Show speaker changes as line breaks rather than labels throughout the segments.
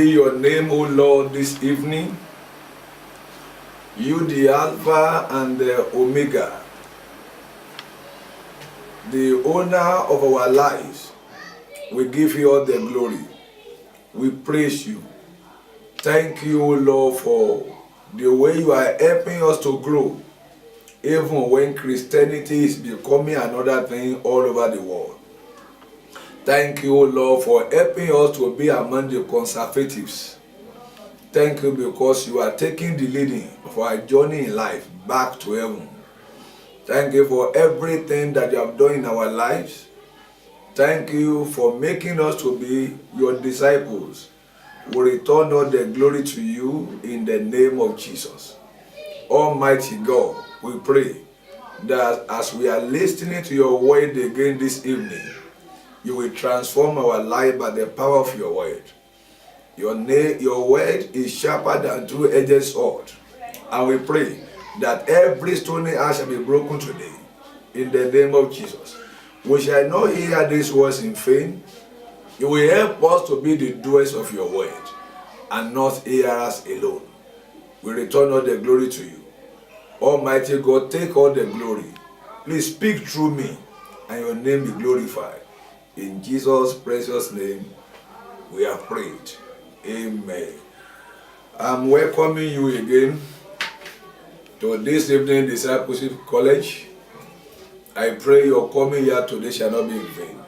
be your name, O Lord, this evening. You, the Alpha and the Omega, the owner of our lives. We give you all the glory. We praise you. Thank you, O Lord, for the way you are helping us to grow, even when Christianity is becoming another thing all over the world. Thank you, O Lord, for helping us to be among the conservatives. Thank you because you are taking the leading of our journey in life back to heaven. Thank you for everything that you have done in our lives. Thank you for making us to be your disciples. We return all the glory to you in the name of Jesus. Almighty God, we pray that as we are listening to your word again this evening, you will transform our life by the power of your word. Your word is sharper than two-edged sword. And we pray that every stony heart shall be broken today in the name of Jesus. We shall not hear these words in vain. You will help us to be the doers of your word and not hearers alone. We return all the glory to you. Almighty God, take all the glory. Please speak through me and your name be glorified. In Jesus' precious name, we have prayed. Amen. I'm welcoming you again to this evening Discipleship College. I pray your coming here today shall not be in vain.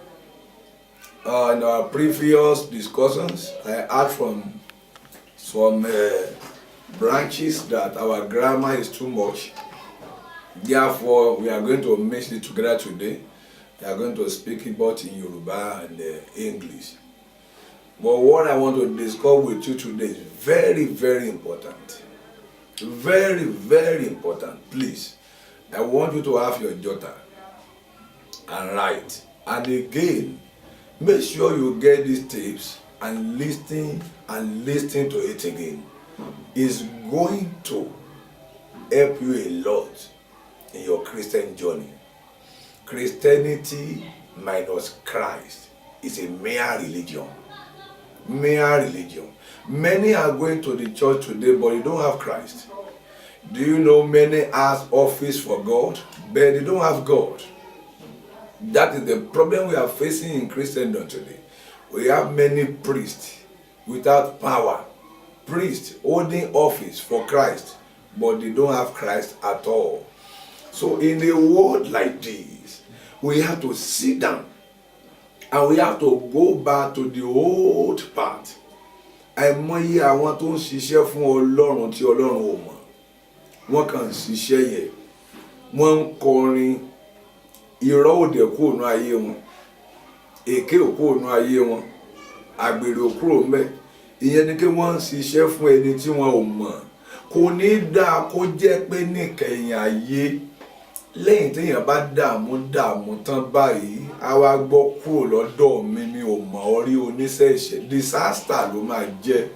In our previous discussions, I heard from some branches that our grammar is too much. Therefore, we are going to mix it together today. We are going to speak about in Yoruba and English. But what I want to discuss with you today is very, very important. Very, very important. Please, I want you to have your jotter and write. And again, make sure you get these tips and listen to it again. It's going to help you a lot in your Christian journey. Christianity minus Christ is a mere religion. Mere religion. Many are going to the church today, but they don't have Christ. Do you know many ask office for God, but they don't have God? That is the problem we are facing in Christendom today. We have many priests without power. Priests holding office for Christ, but they don't have Christ at all. So in a world like this, we have to sit down and we have to go back to the old part. Àìmọye àwọn tó ń ṣiṣẹ́ fún Ọlọ́run tí Ọlọ́run ò mọ̀. Wọ́n kàn ń ṣiṣẹ́ yẹn. Wọ́n ń kọrin. Irọ́ ò dẹ̀ kúrò nínú ayé wọn. Èké ò kúrò nínú ayé wọn. Àgbèrè ò kúrò ńbẹ̀. Ìyẹn ni pé wọ́n ń ṣiṣẹ́ fún ẹni tí wọn ò mọ̀. Kò ní dáa kó jẹ́ pé níkẹyìn ayé lẹ́yìn téèyàn bá dààmú tán báyìí á wá gbọ́ kúrò lọ́dọ̀ mi ò mọ̀ orí oníṣẹ̀ṣẹ̀. Disaster ló máa jẹ́.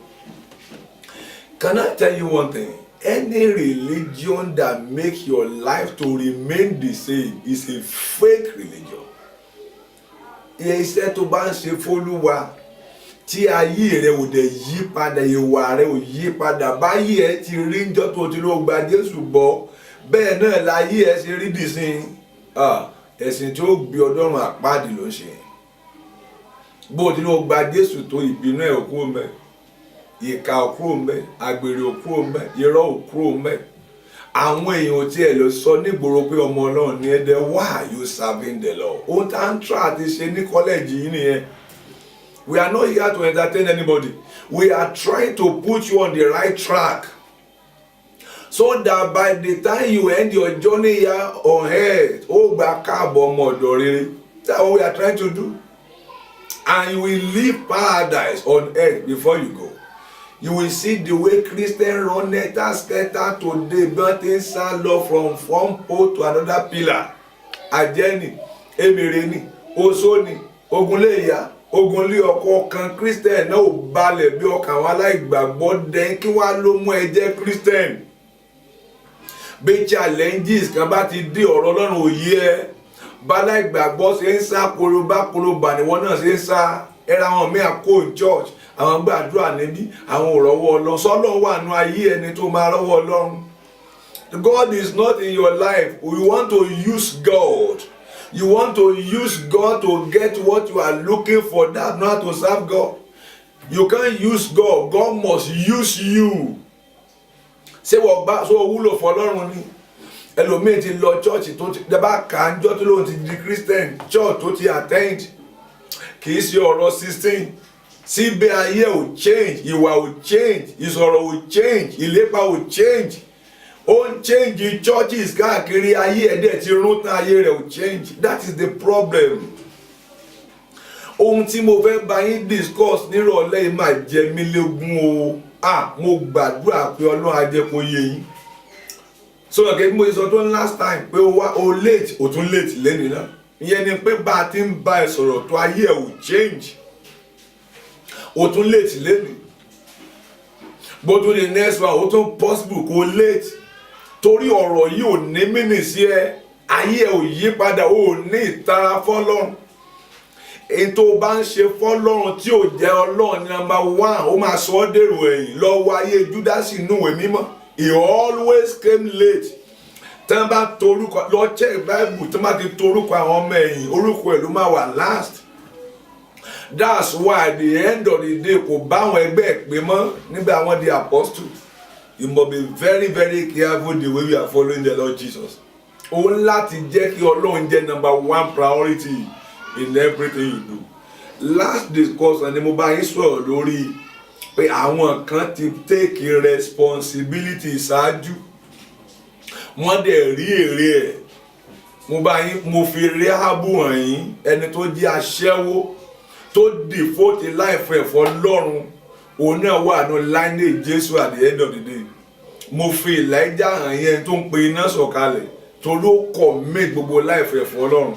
Can I tell you one thing? Any religion that makes your life to remain the same is a fake religion. Iṣẹ́ tó bá ń ṣe f'Olúwa tí ayé rẹ ò dẹ̀ yí padà, ìwà rẹ ò yí padà, báyé ẹ ti rí níjọ́ tó ti lọ gba Jésù gbọ́, bẹ́ẹ̀ náà láyé ẹ ṣe rí dìsín. Ẹ̀sìn tí ó gbé ọdọ́run àpáàdì ló ń ṣe. Bó ti lọ gba Jésù tó ìbínú ẹ̀ ò kúrò ńbẹ̀, ìkà ò kúrò ńbẹ̀, àgbèrè ò kúrò ńbẹ̀, irọ́ ò kúrò ńbẹ̀. Àwọn èèyàn tí ẹ lọ sọ nígboro pé ọmọ Ọlọ́run ní ẹ̀dẹ̀, why are you serving the Lord? Ohun tá ń try àti ṣe ní kọ́lẹ́jì yìí nìyẹn. We are not here to entertain anybody. We are trying to put you on the right track, so that by the time you end your journey here on earth, ó gba káàbọ̀ ọmọ ọ̀dọ̀ rere. That's what we are trying to do. And you will live paradise on earth before you go. You will see the way Christians run scatter today, burning sand from one pole to another pillar. Ajẹ́ni, Emireni, Osoni, Ogunléyà, Ogunlé ọkọ kan Christian náà ò balẹ̀ bí ọkàn àwọn aláìgbàgbọ́ dẹ́n kí wá ló mú ẹ jẹ́ Christian. Bí challenges kan bá ti dé ọ̀rọ̀ Ọlọ́run ò yé ẹ. Bálá ìgbàgbọ́ ṣe ń sá korobá ni wọ́n náà ṣe ń sá. Ẹra wọn mi à kó in church. àwọn gbàdúrà níbí, àwọn ò rọ́wọ́ Ọlọ́run. Sọ́lọ́run wà nínú ayé ẹni tó máa rọ́wọ́ Ọlọ́run. God is not in your life. You want to use God. You want to use God to get what you are looking for. That's not to serve God. You can't use God. God must use you. Ṣé wọ́n bá so wúlò fọlọ́run ni? Ẹlòmíì ti lọ church tó ti dẹ́bà kàńjọ́ tó lóun ti di Christian church tó ti attend. Kì í ṣe ọ̀rọ̀ 16. Síbẹ̀ ayé ò change, ìwà ò change, ìsọ̀rọ̀ ò change, ìlépa ò change. Ó ń change churches káàkiri ayé ẹ̀dẹ̀ tí rún tán ayé rẹ̀ ò change. That is the problem. Ohun tí mo fẹ́ bá yín discuss nírọ̀lẹ́ yìí máa jẹ mí lógún o. Mo gbàdúrà pé Ọlọ́run á jẹ́ kó yé yín. So bí mo sọ tó last time pé o late o tún late lẹ́nu náà. Ìyẹn ni pé bá a ti ń bá ẹ sọ̀rọ̀ tó ayé ẹ̀ ò change. O tún late lẹ́nu. Bó tún the next one o tún possible kó late. Torí ọ̀rọ̀ yìí ò ní mínì sí ẹ. Ayé ẹ̀ ò yí padà, o ò ní ìtara fọ́lọ́run. Èyí tó bá ń ṣe fọ́lọ́run tí ò jẹ́ Ọlọ́run ní number 1, ó máa sọ ọ́ dèrò ẹ̀yìn. Lọ wo ayé Júdásì nínú ìwé mímọ́. He always came late. Tí wọ́n bá torúkọ lọ check Bible, tí wọ́n bá ti torúkọ àwọn ọmọ ẹ̀yìn, orúkọ ẹ̀ ló máa wà last. That's why at the end of the day kò bá àwọn ẹgbẹ́ ẹ̀ pé mọ́ nígbà àwọn the apostle. You must be very very careful the way you are following the Lord Jesus. Ó ń láti jẹ́ kí Ọlọ́run jẹ́ number 1 priority in everything you do. Last discussion ni mo bá yín sọ̀rọ̀ lórí pé àwọn kan ti take responsibility ṣáájú. Wọ́n dẹ̀ rí èrè ẹ̀. Mo fi Réhábù hàn yín, ẹni tó jẹ́ aṣẹ́wó tó devote life ẹ̀ fọ́lọ́run. Òun náà wà ní lineage Jésù at the end of the day. Mo fi Elijah hàn yín tó ń pe iná sọ̀kalẹ̀ torí ó commit gbogbo life ẹ̀ fọ́lọ́run.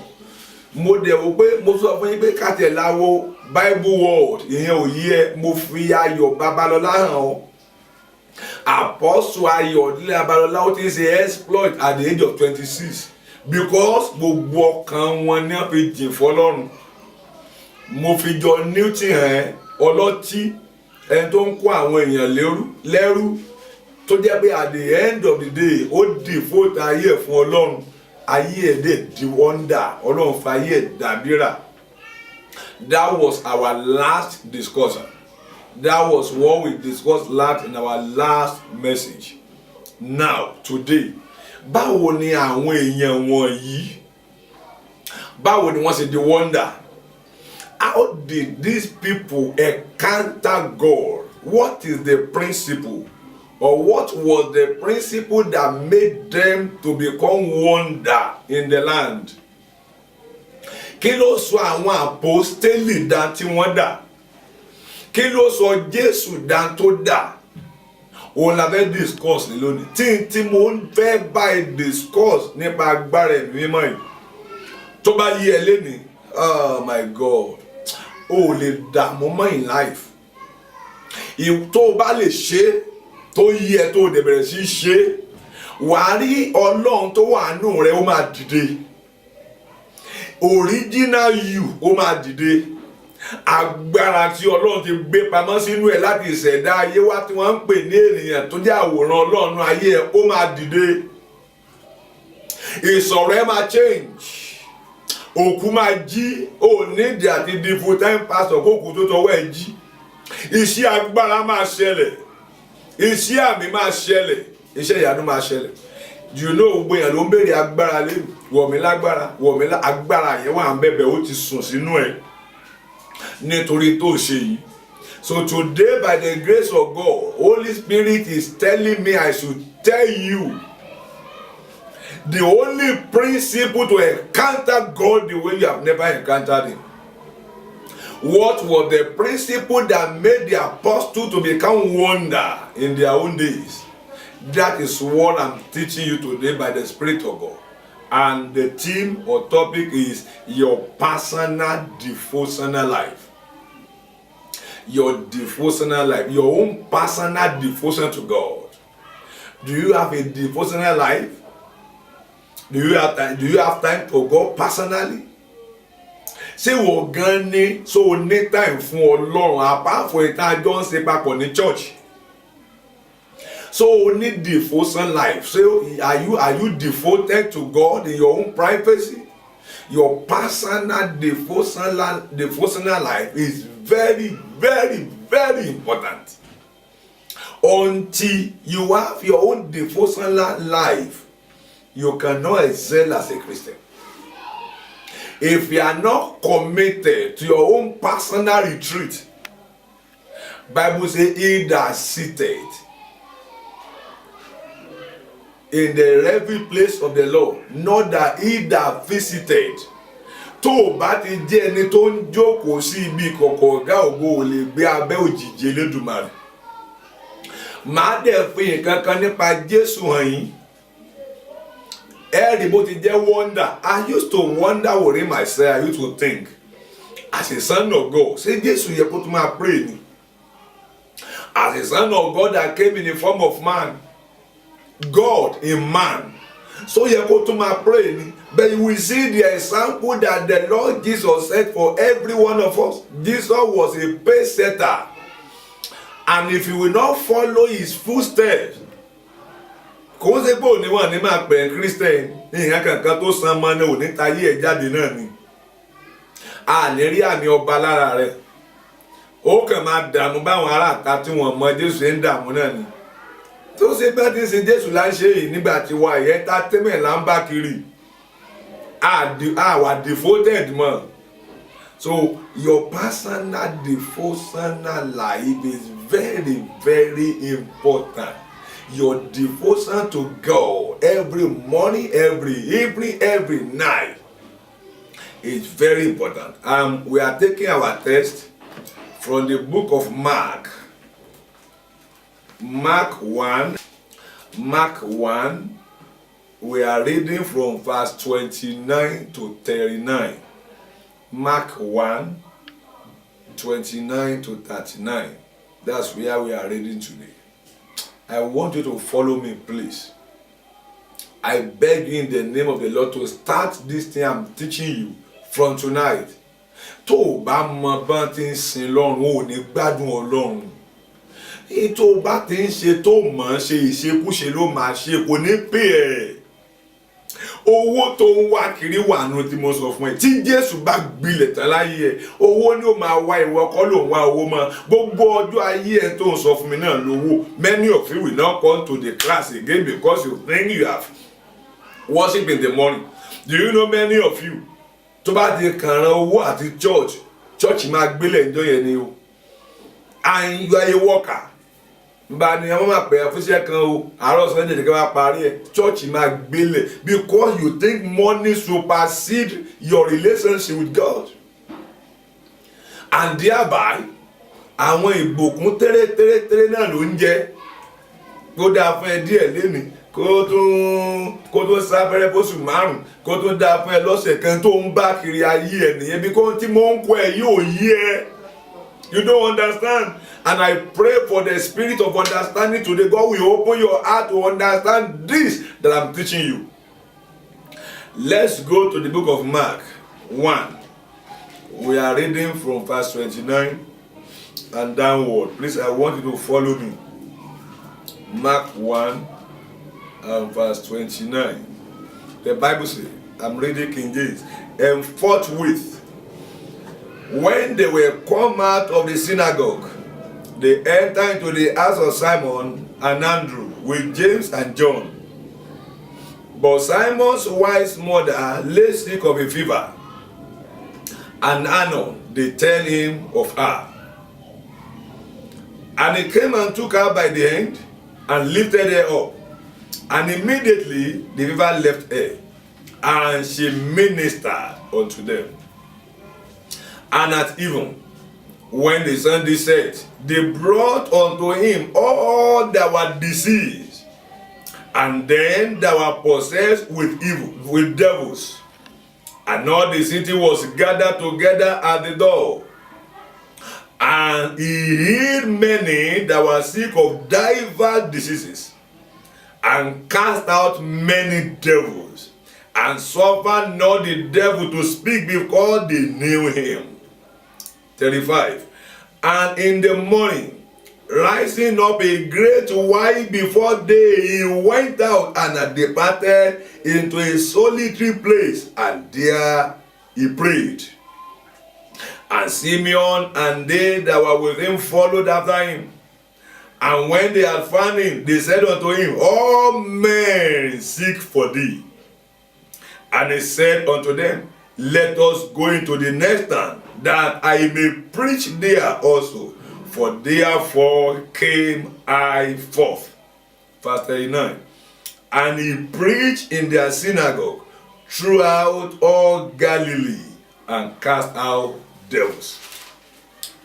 Mo dẹ̀ wò pé mo sọ fún yín pé kàtẹ́ láwo Bible word ìyẹn ò yí ẹ. Mo fi Ayọ̀ Babalọ́lá hàn ọ́. Apostle Ayọ̀délé Babalọ́lá ó ti ṣe exploit at the age of 26 because gbogbo ọkàn wọn ní wọ́n fi jìn fọ́lọ́run. Mo fi John Newton hàn ọlọ́tí ẹni tó ń kó àwọn èèyàn lẹ́rú tó jẹ́ pé at the end of the day ó devote ayé ẹ̀ fún Ọlọ́run. Ayé ẹ̀ dẹ̀ di wonder. Ọlọ́run fa ayé ẹ̀ dàbíra. That was our last discussion. That was what we discussed last in our last message. Now, today, báwo ni àwọn èèyàn wọ̀nyí? Báwo ni wọ́n ṣe di wonder? How did these people encounter God? What is the principle? Or what was the principle that made them to become wonder in the land? Kí ló sọ àwọn àpọ́stélì dà tí wọ́n dà? Kí ló sọ Jésù dà tó dà? Òun la fẹ́ discuss ní lónìí. Tí mo ń fẹ́ báyìí discuss nípa agbára ẹ̀mí mímọ́ yìí. Tó bá yí ẹ lénìí, oh my God, o lè dààmú mọ́ in life. Tó bá lè ṣe tó yí ẹ tó dẹ̀ bẹ̀rẹ̀ sí ṣe, wàá rí Ọlọ́run tó wà nínú rẹ ó máa dìde. Original you ó máa dìde. Agbára tí Ọlọ́run ti gbé pamọ́ sínú ẹ̀ láti ìṣẹ̀dá ayé wá tí wọ́n ń pè ní ènìyàn tó jẹ́ àwòrán Ọlọ́run ayé ẹ̀ ó máa dìde. Ìsọ̀rọ̀ ẹ máa change. Òkú máa jí. Ó nídìí àti di full time pastor kókù tó tọwọ́ ẹ̀ jí. Iṣẹ́ agbára máa ṣẹlẹ̀. Iṣẹ́ àmì máa ṣẹlẹ̀. Iṣẹ́ ìyanu máa ṣẹlẹ̀. You know gbogbo èèyàn ló ń béèrè agbára lé wọ̀mí lágbára agbára yẹn wà ń bẹ̀bẹ̀ ó ti sùn sínú ẹ̀ nítorí tó ṣe yìí. So today by the grace of God, Holy Spirit is telling me I should tell you the only principle to encounter God the way you have never encountered Him. What was the principle that made the apostle to become wonder in their own days? That is what I'm teaching you today by the Spirit of God. And the theme or topic is your personal devotional life. Your devotional life, your own personal devotion to God. Do you have a devotional life? Do you have time for God personally? ṣé wọ́n gan ní so ní time fún Ọlọ́run apart from ìta jọ ń ṣe papọ̀ ní church? So you need devotion life. So are you devoted to God in your own privacy? Your personal devotional life is very, very, very important. Until you have your own devotional life, you cannot excel as a Christian. If you are not committed to your own personal retreat, Bible says, he that seated in the heavenly place of the Lord, not that he that visited. Tó o bá ti jẹ́ ẹni tó ń jókòó sí ibi ìkọ̀kọ̀ ọ̀gá ògo ò lè gbé abẹ́ òjìji Elédùmarè. Màá dẹ̀ fi nǹkan kan nípa Jésù hàn yín. Ẹ rí bó ti jẹ́ wonder. I used to wonder within myself. I used to think, as a son of God, ṣé Jésù yẹ kó tún máa pray ni? As a son of God that came in the form of man, God in man, so yẹ kó tún máa pray ni? But you will see the example that the Lord Jesus set for every one of us. Jesus was a pace setter, and if you will not follow his footsteps, kò ṣe pé òní wà ní máa pè Christian ní ìhàn kankan tó san mọ́ ní òní tayé ẹ̀ jáde náà ni. A lè rí àmì ọba lára rẹ̀. Ó kàn máa dààmú báwọn ará àta tí wọ́n mọ Jésù ń dààmú náà ni. Tó ṣe bá ti ń ṣe Jésù là ń ṣe yìí nígbà tí wà yẹn entertainment là ń bá kiri. Our devoted man. So your personal devotional life is very, very important. Your devotion to God every morning, every evening, every night is very important. We are taking our text from the book of Mark. Mark 1. We are reading from verse 29 to 39. Mark 1, 29 to 39. That's where we are reading today. I want you to follow me, please. I beg you in the name of the Lord to start this thing I'm teaching you from tonight. Tó o bá mọ bá ti ń sin Ọlọ́run, o ò ní gbádùn Ọlọ́run. Tó o bá ti ń ṣe tó mọ̀ ṣe ìṣekúṣe ló máa ṣe, kò ní pè ẹ́. Owó tó ń wá kiri wà nù tí mo sọ fún ẹ. Tí Jésù bá gbilẹ̀ tán láyé ẹ, owó ni ó máa wá, ìwọ kọ́ ló ń wá owó mọ́. Gbogbo ọjọ́ ayé ẹ tó ń sọ fún mi náà lówó. Many of you will not come to the class again because you think you have worship in the morning. Do you know many of you? Tó bá di kànràn owó àti church máa gbélé ìjọ yẹn ni o. And you are a worker. Bá ní àwọn máa pè é fúnṣẹ́ kan o, àárọ̀ Sunday nìkan máa parí ẹ̀, church máa gbélé because you think money supersede your relationship with God. And thereby, àwọn ìbùkún tẹ́rẹ́tẹ́rẹ́tẹ́rẹ́ náà ló ń jẹ́. Kó dáa fún ẹ díẹ̀ lénìí, kó tún sáfẹ́rẹ́ fóṣù márùn-ún, kó tún dáa fún ẹ lọ́sẹ̀ kan tó ń bá kiri ayé ẹ nìyẹn bí kò tí mò ń kọ ẹ yóò yí ẹ. You don't understand. And I pray for the spirit of understanding today. God will open your heart to understand this that I'm teaching you. Let's go to the book of Mark 1. We are reading from verse 29 and downward. Please, I want you to follow me. Mark 1 and verse 29. The Bible says, I'm reading King James. And forthwith, when they were come out of the synagogue, they entered into the house of Simon and Andrew with James and John. But Simon's wife's mother lay sick of a fever, and anon they tell him of her. And he came and took her by the hand and lifted her up, and immediately the fever left her, and she ministered unto them. And at even, when the Sunday set, they brought unto him all that were diseased, and them that were possessed with devils. And all the city was gathered together at the door. And he healed many that were sick of divers diseases, and cast out many devils. and suffered not the devil to speak because they knew him. 35. And in the morning, rising up a great while before day, he went out and departed into a solitary place, and there he prayed. And Simeon and they that were with him followed after him. And when they had found him, they said unto him, all men seek for thee. And he said unto them, let us go into the next town, that I may preach there also. For therefore came I forth. Verse 39. And he preached in their synagogue throughout all Galilee, and cast out devils.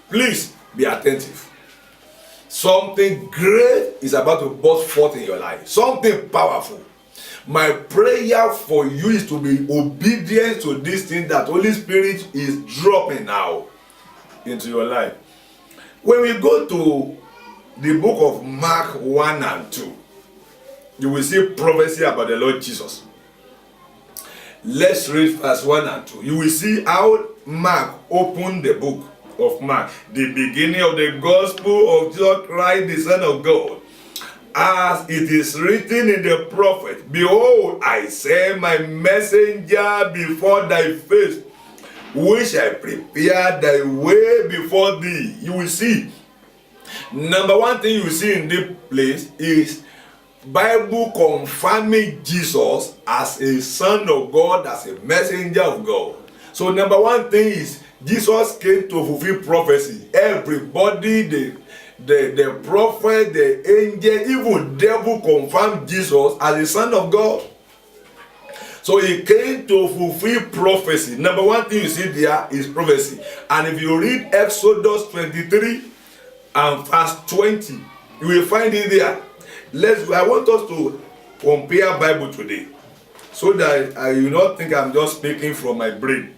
Please be attentive. Something great is about to burst forth in your life. Something powerful. My prayer for you is to be obedient to this thing that Holy Spirit is dropping now into your life. When we go to the book of Mark 1 and 2, you will see prophecy about the Lord Jesus. Let's read verse 1 and 2. You will see how Mark opened the book of Mark, the beginning of the gospel of Jesus Christ, the Son of God. As it is written in the prophet, behold, I send my messenger before thy face, which I prepare thy way before thee. You will see. Number one thing you will see in this place is Bible confirming Jesus as a son of God, as a messenger of God. So number one thing is Jesus came to fulfill prophecy. Everybody, the prophet, the angel, even devil confirmed Jesus as the Son of God. So he came to fulfill prophecy. Number one thing you see there is prophecy. And if you read Exodus 23 and verse 20, you will find it there. I want us to compare Bible today, so that I will not think I'm just speaking from my brain.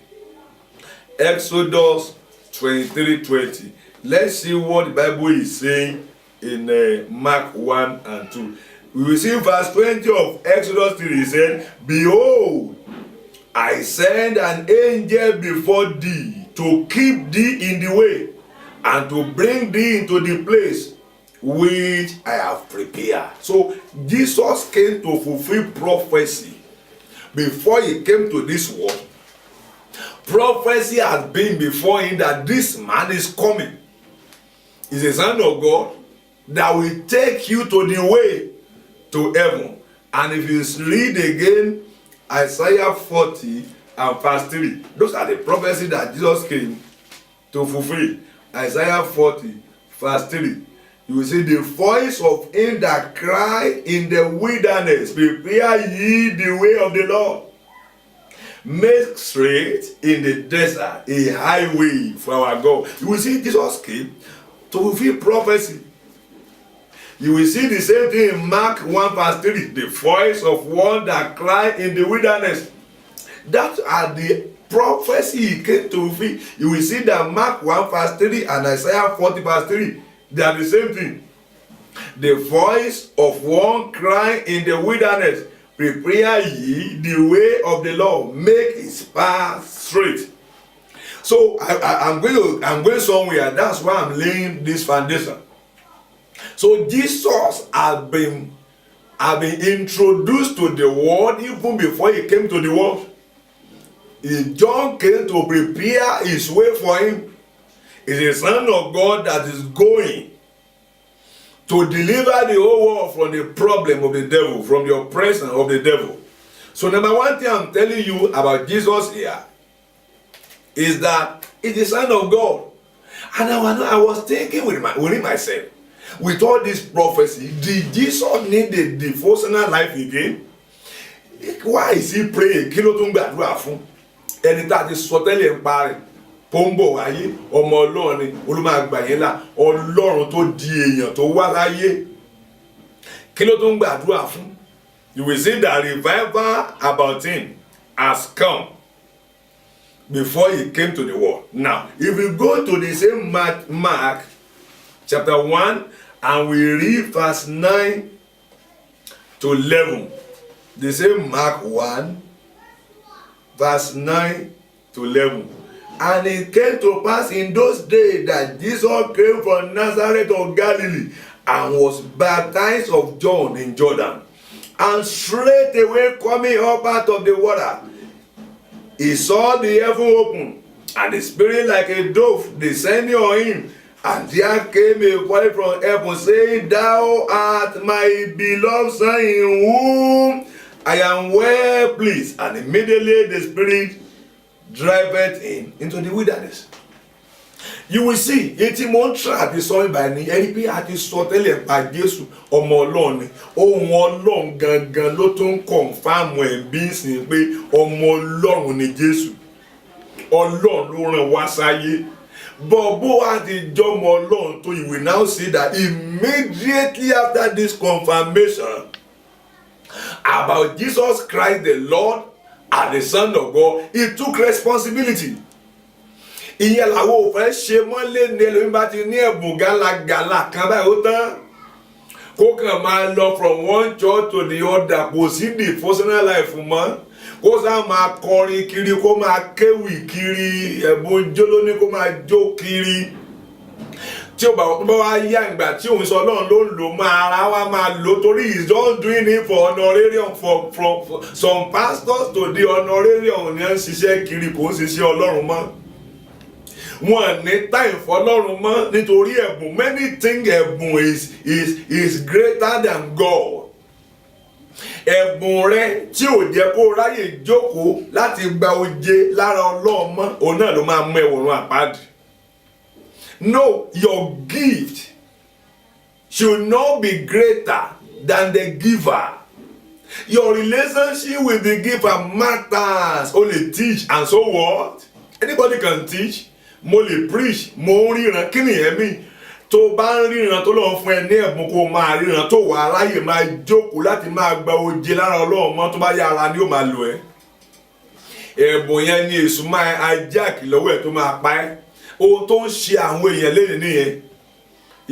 Exodus 23:20. Let's see what the Bible is saying in Mark 1 and 2. We will see verse 20 of Exodus 3. He said, behold, I send an angel before thee to keep thee in the way, and to bring thee into the place which I have prepared. So Jesus came to fulfill prophecy. Before he came to this world, prophecy has been before him that this man is coming. He's a son of God that will take you to the way to heaven. And if you read again Isaiah 40 and verse 3, those are the prophecies that Jesus came to fulfill. Isaiah 40 verse 3. You will see the voice of him that cry in the wilderness, prepare ye the way of the Lord. Make straight in the desert a highway for our God. You will see Jesus came to fulfill prophecy. You will see the same thing in Mark 1 verse 3. The voice of one that cry in the wilderness. That are the prophecy he came to fulfill. You will see that Mark 1 verse 3 and Isaiah 40 verse 3. They are the same thing. The voice of one crying in the wilderness, prepare ye the way of the Lord, make his path straight. So I'm going somewhere. That's why I'm laying this foundation. So Jesus has been introduced to the world even before he came to the world. John came to prepare his way for him. Is a son of God that is going to deliver the whole world from the problem of the devil, from the oppression of the devil. So number one thing I'm telling you about Jesus here is that he's the Son of God. And I was thinking within myself, with all this prophecy, did Jesus need a devotional life again? Why is he praying? Kí ló tún gbàdúrà fún? Ẹni tá ti sọ tẹ́lẹ̀ ń parí. Pombo ayé ọmọ Ọlọ́run ni olùmọ̀gbà yẹn là Ọlọ́run tó di èèyàn tó wá láyé. Kí ló tó ń gbàdúrà fún? You will see that revival about him has come before he came to the world. Now, if we go to the same Mark chapter 1 and we read verse 9 to 11, the same Mark 1 verse 9 to 11. And it came to pass in those days that Jesus came from Nazareth of Galilee and was baptized of John in Jordan. And straightway coming up out of the water, he saw the heaven open, and the Spirit like a dove descending on him. And there came a voice from heaven saying, Thou art my beloved Son, in whom I am well pleased. And immediately the Spirit driveth him into the wilderness. You will see, etí mo ń tra àti sọ ìbà ní ẹni pé a ti sọ tẹ́lẹ̀ pa Jésù ọmọ Ọlọ́run ni ohun Ọlọ́run gangan ló tún kọ̀nfàmù ẹ̀ bí sìn pé ọmọ Ọlọ́run ni Jésù. Ọlọ́run ló rán wá sáyé. But bó a ti jọmọ Ọlọ́run tó, you will now see that immediately after this confirmation about Jesus Christ the Lord and the Son of God, he took responsibility. Ìyẹn làwọn ò fẹ́ ṣe mọ́lé ní ẹlòmí bá ti ní ẹ̀bùn gálagàlà kan báyìí ó tán kó kàn máa lọ from one church to the other, kò sí devotional life mọ́, kó sá máa kọrin kiri, kó máa kéwì kiri, ẹ̀bùn jó lóní kó máa jó kiri. Tí ó bá wá yá ìgbà tí òun sọ Ọlọ́run ló ń lò máa ara wa máa lò torí he's just doing it for honorarium from some pastors to the honorarium ní à ń ṣiṣẹ́ kiri, kò ń ṣiṣẹ́ Ọlọ́run mọ́. Wọ́n ní time fọ́lọ́run mọ́ nítorí ẹ̀bùn. Many think ẹ̀bùn is greater than God. Ẹ̀bùn rẹ tí ò jẹ́ kó ráyè jókòó láti gba oje lára Ọlọ́run mọ́, òun náà ló máa mú ẹ̀wọ̀n àpáàdì. No, your gift should not be greater than the giver. Your relationship with the giver matters. Only teach and so what? Anybody can teach. Mo lè preach, mo ń ríran, kí nìyẹn mi? Tó bá ń ríran tó lọ́wọ́ fún ẹ ní ẹ̀bùn kó máa ríran, tó wà aráyè máa jókòó láti máa gba oje lára Ọlọ́run mọ́, tó bá yá ara ni ó máa lò ẹ́. Ẹ̀bùn yẹn ni èṣù máa hijack lọ́wọ́ ẹ̀ tó máa pa ẹ́. Ohun tó ń ṣe àwọn èèyàn lénìí nìyẹn.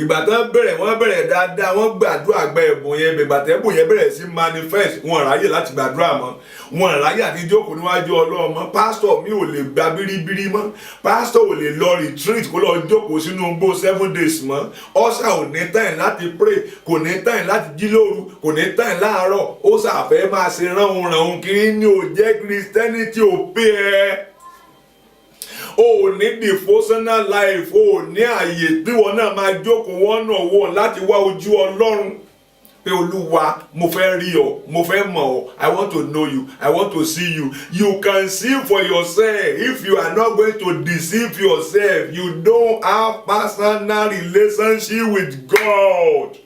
Ìgbà tán bẹ̀rẹ̀ wọ́n bẹ̀rẹ̀ dáadáa, wọ́n gbàdúrà gba ẹ̀bùn yẹn, ìgbà tẹ́bùn yẹn bẹ̀rẹ̀ sí manifest, wọn ráyè láti gbàdúrà mọ́, wọn ráyè àti jókòó níwájú Ọlọ́run mọ́. Pásítọ̀ mi ò lè gba bíríbírí mọ́, pásítọ̀ ò lè lọ retreat kó lọ jókòó sínú igbó 7 days mọ́, ọ̀sà ò ní time láti pray, kò ní time láti jí lóru, kò ní time láàárọ̀, ó ṣàfẹ́ máa ṣe ránhunrànhun kiri ní ò jẹ́ Christianity ò pé ẹ. O ní devotional life, o ní àyè tí wọn náà máa jókòó one on one láti wá ojú Ọlọ́run pé Olúwa mo fẹ́ rí ọ, mo fẹ́ mọ̀ ọ, I want to know you, I want to see you. You can see for yourself. If you are not going to deceive yourself, you don't have personal relationship with God.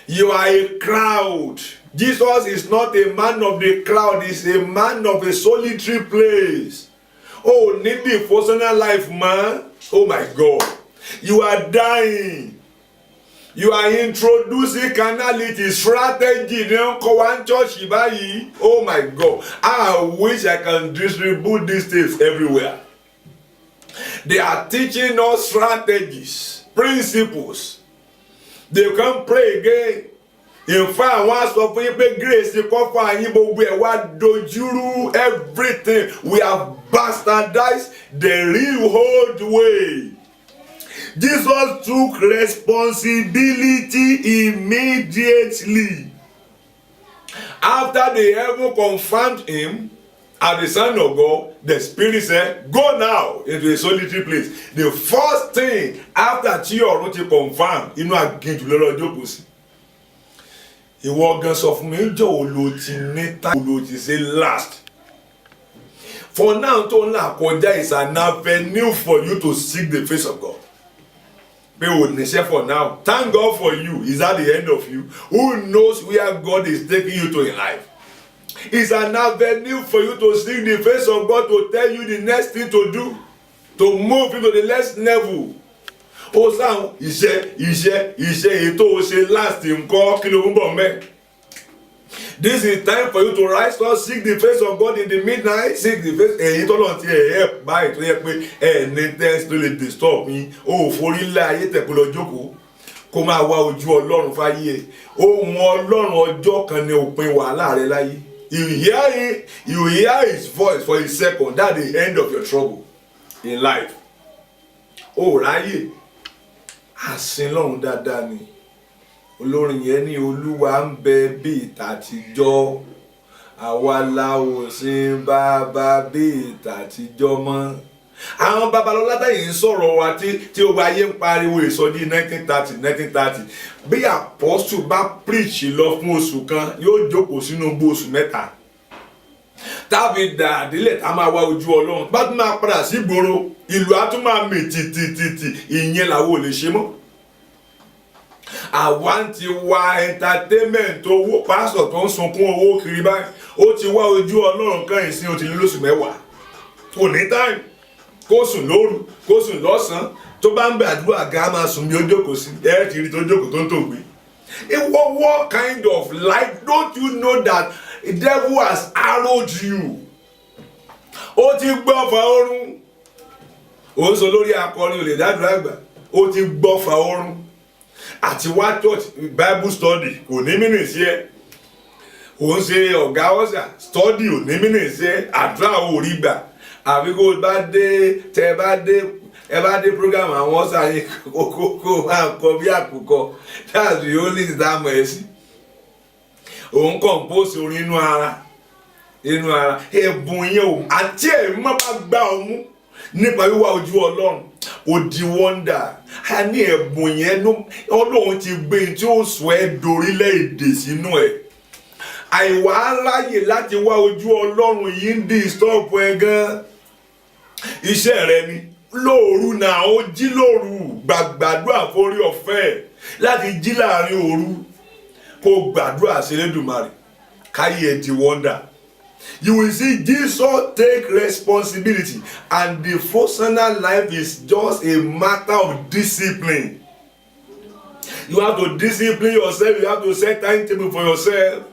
You are a crowd. Jesus is not a man of the crowd, he's a man of a solitary place. Oh, need devotional life, man. Oh my God. You are dying. You are introducing carnality, strategy. Oh my God. I wish I can distribute these things everywhere. They are teaching us strategies, principles. They can pray again. In fact, once of grace, you come for everything. We have bastardized the real old way. Jesus took responsibility immediately. After the heaven confirmed him as the Son of God, the Spirit said, go now into a solitary place. The first thing after tí ọ̀run ti confirm, inú aginjù lọ́lọ́ jókòó sí. Ìwọ gan sọ fún mi jọ olo ti neta olo ti say last. For now tó ń là kọjá is an avenue for you to seek the face of God. Pé o níṣẹ́ for now. Thank God for you. Is at the end of you. Who knows where God is taking you to in life? It's an avenue for you to seek the face of God, to tell you the next thing to do, to move into the next level. Ó sáwọn iṣẹ́ ètò ṣe last nǹkan kí ló ń bọ̀ mẹ́. This is time for you to rise up, seek the face of God in the midnight, seek the face. Èyí tó lọ́n ti help báyìí tó yẹ pé ní test tó lè disturb yín, ó forí ńlá ayé tẹ̀kọ́ lọ jókòó kó máa wá ojú Ọlọ́run fáyé. Ohun Ọlọ́run ọjọ́ kan ní òpin wàhálà rẹ láyé. You hear his voice for a second. That's the end of your trouble in life. Oh, ráyè àsìn lọ́run dáadáa ni. Olórin yẹn ní Olúwa ń bẹ bí ìtàtijọ́. Àwa la ò sin bàbá bí ìtàtijọ́ mọ́. Àwọn babalọ́lá táyì ń sọ̀rọ̀ wa tí ó wáyé ń pariwo ìsọjí 1930. Bí apostle bá preach lọ fún oṣù kan, yóò jókòó sínú gbó oṣù mẹ́ta. Tàbí dàdílẹ̀ tá máa wá ojú Ọlọ́run. Bá tún máa padà sí ìgboro, ìlú á tún máa mì tìtìtìtì, ìyẹn làwọn ò lè ṣe mọ́. Àwa ti wá entertainment owó pásọ̀ tó ń sunkún owó kiri báyìí. Ó ti wá ojú Ọlọ́run kan ìsìn ó ti lé lóṣù mẹ́wàá. Kò ní time. Kó sùn lóru, kó sùn lọ́sàn-án. Tó bá ń bẹ àdúrà ga máa sùn bí ó jókòó sí. Ẹ ti rí tó jókòó tó ń tògbé. What kind of life? Don't you know that the devil has arrowed you? Ó ti gbọ́fà ọ̀run. Ó ń sọ lórí akọrin olè dádúrà àgbà. Ó ti gbọ́fà ọ̀run. Àti wá church Bible study kò ní mínì sí ẹ. Ó ń ṣe ọ̀gá ọ̀sà study ò ní mínì sí ẹ. Àdúrà ò rí gbà. Àbí kó bá dé tẹ bá dé program àwọn ọ̀sà yìí kókó máa kọ bí àkùkọ. That's the only thing that mọ̀ ẹ́ sí. Òun compose orin inú ara. Ẹ̀bùn yẹn o àti ẹ̀mí má bá gbá ọmú nípa wíwá ojú Ọlọ́run. Ó di wonder. A ní ẹ̀bùn yẹn Ọlọ́run ti gbé tí ó sọ ẹ́ dorílẹ̀-èdè sínú ẹ̀. Àìwá ráyè láti wá ojú Ọlọ́run yìí ń disturb ẹ gan. Iṣẹ́ rẹ ni lóòru náà ó jí lóru gbàdúrà forí ọ̀fẹ́ láti jí láàrin òru kó gbàdúrà sí Elédùmarè káyé ẹ di wonder. You will see Jesus take responsibility, and devotional life is just a matter of discipline. You have to discipline yourself. You have to set timetable for yourself.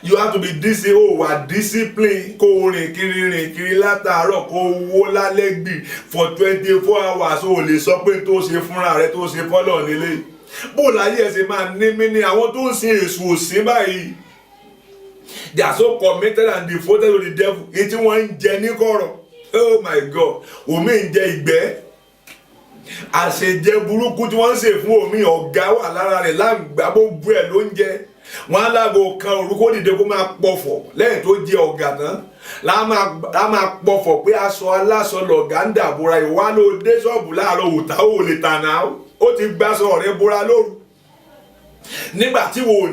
You have to be disciplined. Kó rìn kiri látàárọ̀ kó wó lálẹ́ gbì for 24 hours. O lè sọ pé tó ṣe fúnra rẹ tó ṣe fọ́lọ̀ nílé. Bó láyé ẹsẹ̀ máa ní mí ní àwọn tó ń sin èṣù òsín báyìí. They are so committed and devoted to the devil. Ètí wọ́n ń jẹ ní kọ̀rọ̀. Oh my God. Omi ń jẹ ìgbẹ́. Àṣejẹ burúkú tí wọ́n ń ṣe fún omi ọ̀gá wà lára rẹ̀ láǹgbá gbogbo ẹ̀ ló ń jẹ. Wọ́n á lágbo kan orúkọ dìde kó máa pọ̀fọ̀ lẹ́yìn tó jẹ ọ̀gá tán. Lá máa pọ̀fọ̀ pé aṣọ aláṣọ lọ̀gá ń dàbora ìwá ló dé ṣọ́ọ̀bù láàárọ̀ òtá ò lè tànà ó ti gbáṣọ rẹ̀ bora lóru. Nígbà tí wo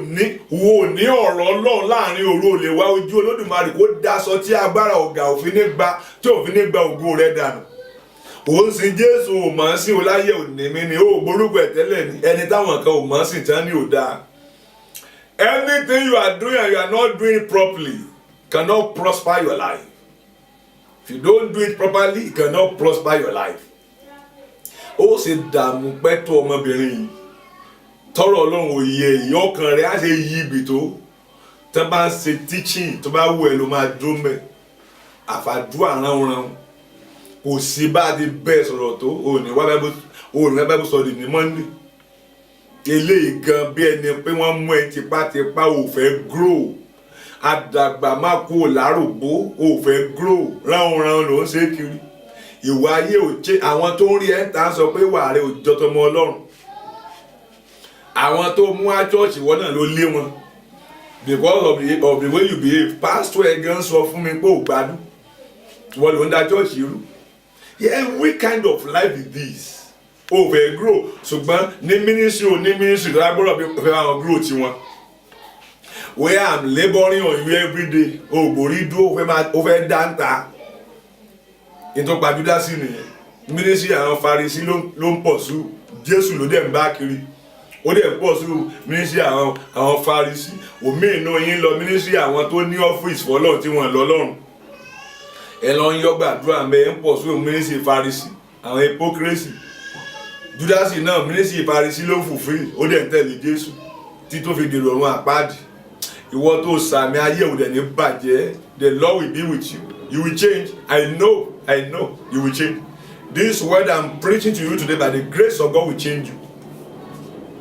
ní ọ̀rọ̀ Ọlọ́run láàrin òru ò lè wá ojú Olódùmarè kó dáṣọ tí agbára ọ̀gá òfin ní gba ògo rẹ̀ dànù. Ó ń sin Jésù ò mọ̀ sí oláyé òní mi ni ó gbórúkọ ẹ̀ tẹ́lẹ̀ ni ẹni táwọn kan ò mọ̀ sí tán ní ò dáa. Anything you are doing and you are not doing it properly cannot prosper your life. If you don't do it properly, it cannot prosper your life. Ó ṣe dààmú pẹ́tù ọmọbìnrin yìí. Tọ́rọ̀ Ọlọ́run òye ìyọkàn rẹ̀ á ṣe yí ibi tó bá ń ṣe teaching tó bá wù ẹ́ ló máa dúró mẹ́. Àfàdúrà ránran kò sí bá a ti bẹ́ẹ̀ sọ̀rọ̀ tó òní wá Bible study ní Monday. Eléyìí gan bí ẹni pé wọ́n mú ẹ tipátipá ò fẹ́ grow. Àdàgbà má kú lárògbó ò fẹ́ grow ránran ló ń ṣe kiri. Ìwà ayé ò ṣe àwọn tó ń rí ẹ̀ ń tà sọ pé wà rẹ̀ ò jọ tọmọ Ọlọ́run. Àwọn tó mú á church wọ́n náà ló lé wọn. Because of the way you behave. Pastor ẹ̀gán sọ fún mi pé ò gbádùn. Wọ́n ló ń da church irú. Yeah, what kind of life is this? Over grow. Ṣùgbọ́n ní ministry tó lágbọ́dọ̀ bí fẹ́ àwọn grow tiwọn. Where I'm laboring on you every day. Ògbórí dúró ó fẹ́ dáńtà. Ìtọ́ gbajúdá sí nìyẹn. Ministry àwọn Farisí ló ń pọ̀ sí. Jésù ló dẹ̀ ń bá kiri. Ó dẹ̀ pọ̀ sí ministry àwọn Farisí. Òmí inú yín lọ ministry àwọn tó ní ọ́fíìsì fọlọ́run tí wọ́n lọ lọ́rùn. Ẹ lọ ń yọ gbàdúrà mẹ́ ń pọ̀ sí ministry Farisí. Àwọn hypocrisy. Júdásì náà ministry Farisí ló fulfill. Ó dẹ̀ ń tẹ̀lé Jésù. Tí tó fi dèrò ọ̀run àpáàdì. Ìwọ tó sàmì ayé òdẹ̀ ní bàjẹ́. The Lord will be with you. You will change. I know you will change. This word I'm preaching to you today by the grace of God will change you.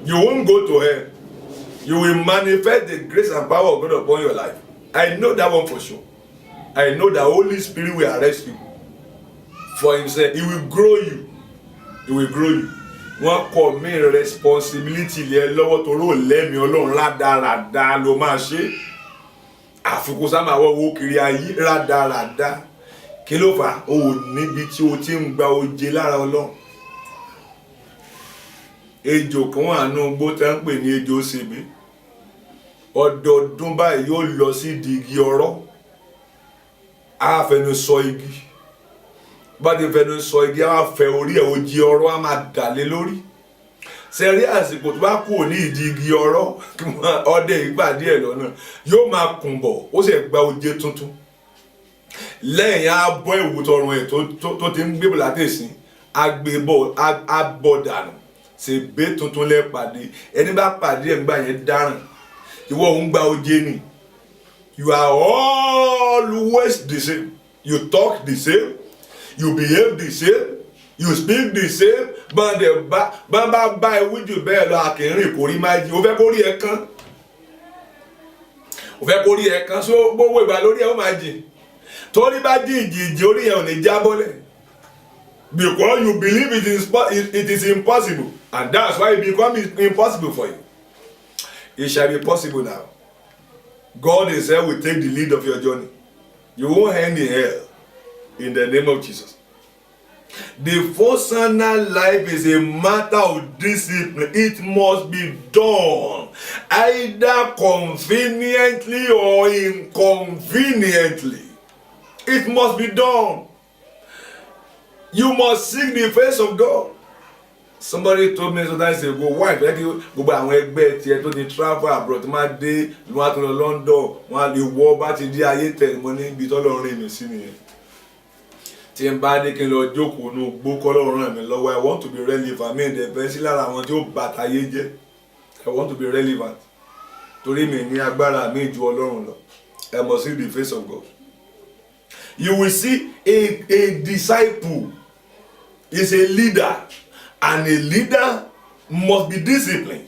You won't go to hell. You will manifest the grace and power of God upon your life. I know that one for sure. I know the Holy Spirit will arrest you for himself. He will grow you. He will grow you. Wọ́n kọ mí responsibility lé lọ́wọ́ toró lẹ́mìí Ọlọ́run rádaràda ló máa ṣe. Àfikún sá máa wọ́wọ́ kiri ayé rádaràda. Kí ló fà? O níbi tí o ti ń gba oje lára Ọlọ́run. Ejò kan wà nínú igbó tá ń pè ní ejò sèbé. Ọdọọdún báyìí yóò lọ sí di igi ọ̀rọ̀. A fẹnu sọ igi. Bá ti fẹnu sọ igi a máa fẹ orí ẹ̀ oje ọ̀rọ̀ a máa dà lé lórí. Sẹ́rí àsìkò tó bá kúrò ní ìdí igi ọ̀rọ̀ ọdẹ ìgbàdí ẹ̀ lọ́nà yóò máa kùn bọ̀ ó sì gba oje tuntun. Lẹ́yìn á bọ́ ìwù tọrùn ẹ̀ tó ti ń gbé bọ̀ látẹ̀sìn agbébọ̀ abọ̀ dànù ṣègbè tuntun lẹ́ pàdé ẹni bá pàdé ẹ̀ ńgbà yẹn dáràn ìwọ òun gba oje ni. You are always the same. You talk the same. You behave the same. You speak the same. Bá ewu jù bẹ́ẹ̀ lọ àkìnrin kò rí máa jí. O fẹ́ kó rí ẹ kán. O fẹ́ kó rí ẹ kán. So gbogbo ìgbà lórí ẹ ó máa jì. Torí bá jí ìjì orí ẹ ò ní jábọ́lẹ̀. Because you believe it is impossible. And that's why it becomes impossible for you. It shall be possible now. God himself will take the lead of your journey. You won't end in hell. In the name of Jesus. The personal life is a matter of discipline. It must be done either conveniently or inconveniently. It must be done. You must seek the face of God. Somebody told me sometimes ago, why like you go by àwọn ẹgbẹ́ tiẹ̀ tó ti travel abroad tó máa dé ìlú wa tó lọ London wọn á lè wọ bá ti di ayé tẹ̀ mọ́ níbi tọ́lọ́run rìn mí sí nìyẹn. Tí n bá dé kí n lọ jókòó nù gbó kọ́lọ́run ràn mí lọ́wọ́. I want to be relevant. Mi ǹdẹ̀ fẹ́ sí lára àwọn tí ó bàtà ayé jẹ́. I want to be relevant. Torí mi ní agbára mi ju Ọlọ́run lọ. I must see the face of God. You will see a disciple is a leader. And a leader must be disciplined.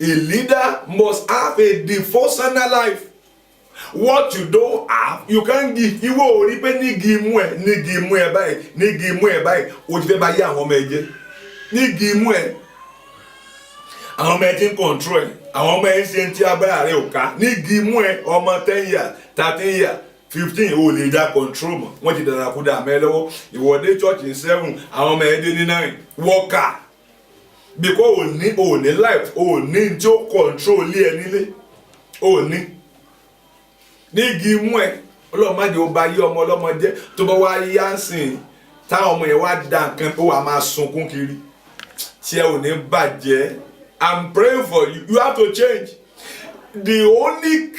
A leader must have a devotional life. What you don't have, you can't give. Ìwọ ò rí pé nígi imú ẹ̀ báyìí, o ti fẹ́ bá yé àwọn ọmọ ẹ̀ jẹ́. Nígi imú ẹ̀, àwọn ọmọ ẹ̀ ti ń control ẹ̀. Àwọn ọmọ ẹ̀ ń ṣe ti agbára rẹ̀ ò ká. Nígi imú ẹ̀, ọmọ 10 years, 13 years, 15 ò lè já control mọ́. Wọ́n ti dára kú dà mẹ́ lọ́wọ́. Ìwọ́dé church in 7, àwọn ọmọ ẹ̀ dé ní 9. Wọ́kà. Because o ní life, o ní tí ó control lé ẹ nílé. O ní. Nígi imú ẹ̀, Ọlọ́run má jẹ́ ó bá yé ọmọ ọlọ́mọ jẹ́ tó bá wá yá ń sìn táwọn ọmọ yẹn wá dá nǹkan ó wà máa sunkún kiri. Tí ẹ ò ní bàjẹ́. I'm praying for you. You have to change. The only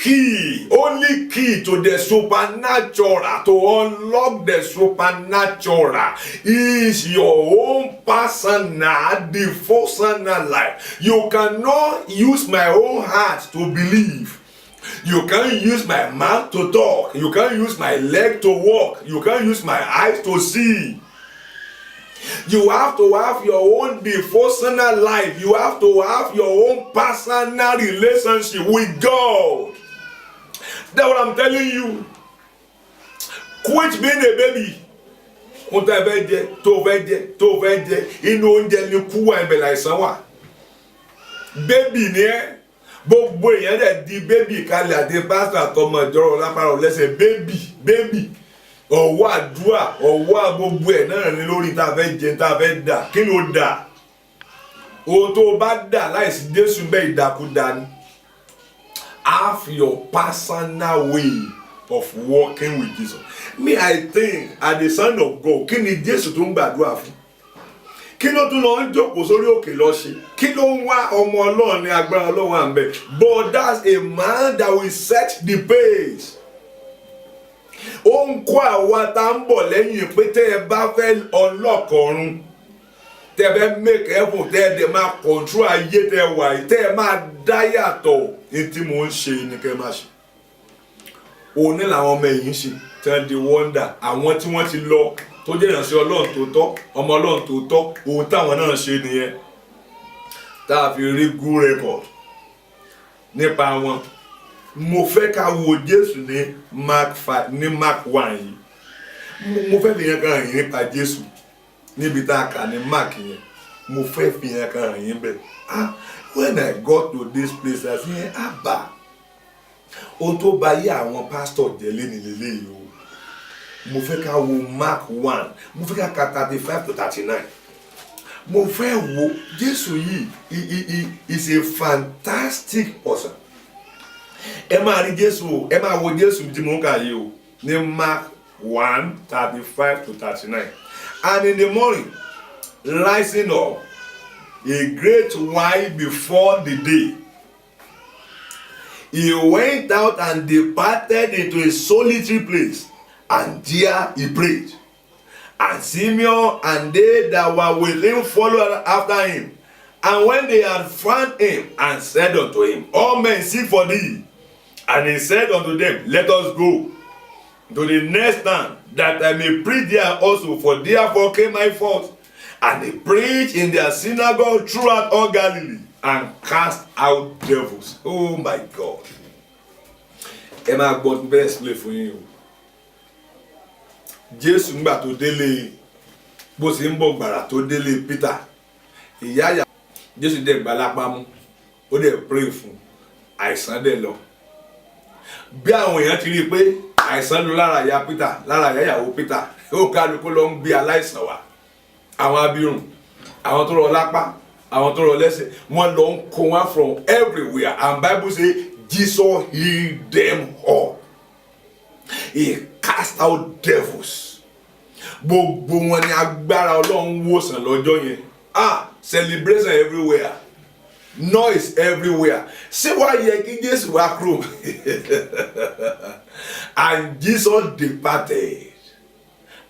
key to the supernatural, to unlock the supernatural, is your own personal, devotional life. You cannot use my own heart to believe. You can't use my mouth to talk. You can't use my leg to walk. You can't use my eyes to see. You have to have your own devotional life. You have to have your own personal relationship with God. That's what I'm telling you. Quit being a baby. Ohun tó fẹ́ jẹ, tó fẹ́ jẹ, inú oúnjẹ ni kú wà ibẹ̀ láìsàn wà. Baby ni ẹ́. Gbogbo èèyàn dẹ̀ di baby kalẹ̀ àti pásítọ̀ àtọmọ ìjọrọ̀ lápára ọ̀lẹ́sẹ̀ baby. Ọwọ́ àdúrà, ọwọ́ gbogbo ẹ̀ náà ni lórí tá a fẹ́ jẹ, tá a fẹ́ dà. Kí ló dà? Ohun tó bá dà láìsí Jésù bẹ́ẹ̀ ìdàkúdà ni. Have your personal way of walking with Jesus. Me, I think, as the Son of God, kí ni Jésù tó ń gbàdúrà fún? Kí ló tún lọ ń jókòó sórí òkè lọ ṣe? Kí ló ń wá ọmọ Ọlọ́run ní agbára Ọlọ́run àmbẹ̀? But that's a man that will set the pace. Ó ń kó àwa tá ń bọ̀ lẹ́yìn pé tẹ́ ẹ bá fẹ́ ọlọ́kọ̀ọ́run, tẹ́ ẹ fẹ́ make heaven, tẹ́ ẹ dẹ̀ máa control ayé tẹ́ ẹ wà yìí, tẹ́ ẹ máa dá yàtọ̀ ní tí mò ń ṣe ni kẹ́ ẹ máa ṣe. Òní làwọn ọmọ ẹ̀yìn ṣe tí wọ́n di wonder. Àwọn tí wọ́n ti lọ tó jẹ́ ìránṣẹ́ Ọlọ́run tó tọ́, ọmọ Ọlọ́run tó tọ́, ohun táwọn náà ṣe nìyẹn. Tá a fi rí good record nípa wọn. mo fẹ́ ká wo Jésù ní Mark 5 ní Mark 1 yìí mo fẹ́ fi yẹn kan hàn yín nípa Jésù níbi tá a kà ní Mark yẹn mo fẹ́ fi yẹn kan hàn yín bẹ́ẹ̀ when I got to this place I say àbá ohun tó bá yé àwọn pastor jẹ́ lélẹ́yìí o mo fẹ́ ká wo Mark 1 mo fẹ́ ká ka 35 to 39 mo fẹ́ wo Jésù yìí he is a fantastic person. Ẹ máa rí Jésù ẹ máa wo Jésù tí mo ń kà yìí o ní Mark 1:35 to 39. And in the morning, rising up a great while before the day, he went out and departed into a solitary place, and there he prayed. And Simeon and they that were with him followed after him. And when they had found him, and said unto him, all men seek for thee. And he said unto them, let us go to the next town, that I may preach there also, for therefore came I forth. And they preached in their synagogue throughout all Galilee, and cast out devils. Oh my God. Ẹ máa gbọ́ tó bẹ́ẹ̀ sílẹ̀ fún yín o. Jésù ńgbà tó délé bó ṣe ń bọ̀ gbàrà tó délé Peter. Ìyá àyà Jésù dẹ̀ gbà lápá mú, ó dẹ̀ pray fún, àìsàn dẹ̀ lọ. Bí àwọn èèyàn ti rí i pé àìsàn lọ lára ìyá Peter, lára ìyá ìyàwó Peter, ó kálukú lọ ń gbé aláìsàn wá. Àwọn abirùn, àwọn tó rọ lápá, àwọn tó rọ lẹ́sẹ̀, wọ́n lọ ń kó wọn from everywhere, and Bible say Jesus healed them all. He cast out devils. Gbogbo wọn ni agbára Ọlọ́run wòsàn lọ́jọ́ yẹn. Celebration everywhere. Noise everywhere. Ṣé wá yẹ kí Jésù wá kúrò? And Jesus departed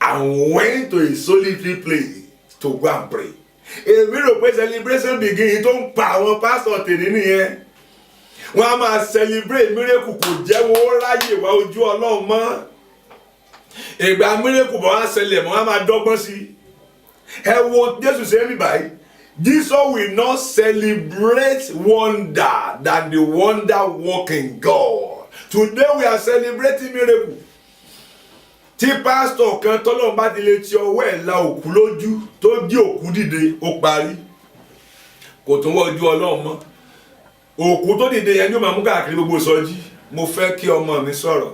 and went to a solitary place to go and pray. Èmi rò pé celebration begin tó ń pa àwọn pastor tèmi nìyẹn. Wọ́n á máa celebrate miracle kò jẹ́ wọ́n ráyè wá ojú Ọlọ́run mọ́. Ìgbà miracle bọ̀ wá ṣẹlẹ̀ mọ́, wọ́n á máa dọ́gbọ́n sí. Ẹ wo Jésù ṣe mí báyìí. Jesus will not celebrate wonder than the wonder working God. Today we are celebrating miracle. Tí pastor kan tọ́lọ́run bá ti lè ti ọwọ́ ẹ̀ la òkú lójú tó jí òkú dìde ó parí. Kò tún wọ́ ojú Ọlọ́run mọ́. Òkú tó dìde yẹn ni ó máa mú káàkiri gbogbo sọjí. Mo fẹ́ kí ọmọ mi sọ̀rọ̀.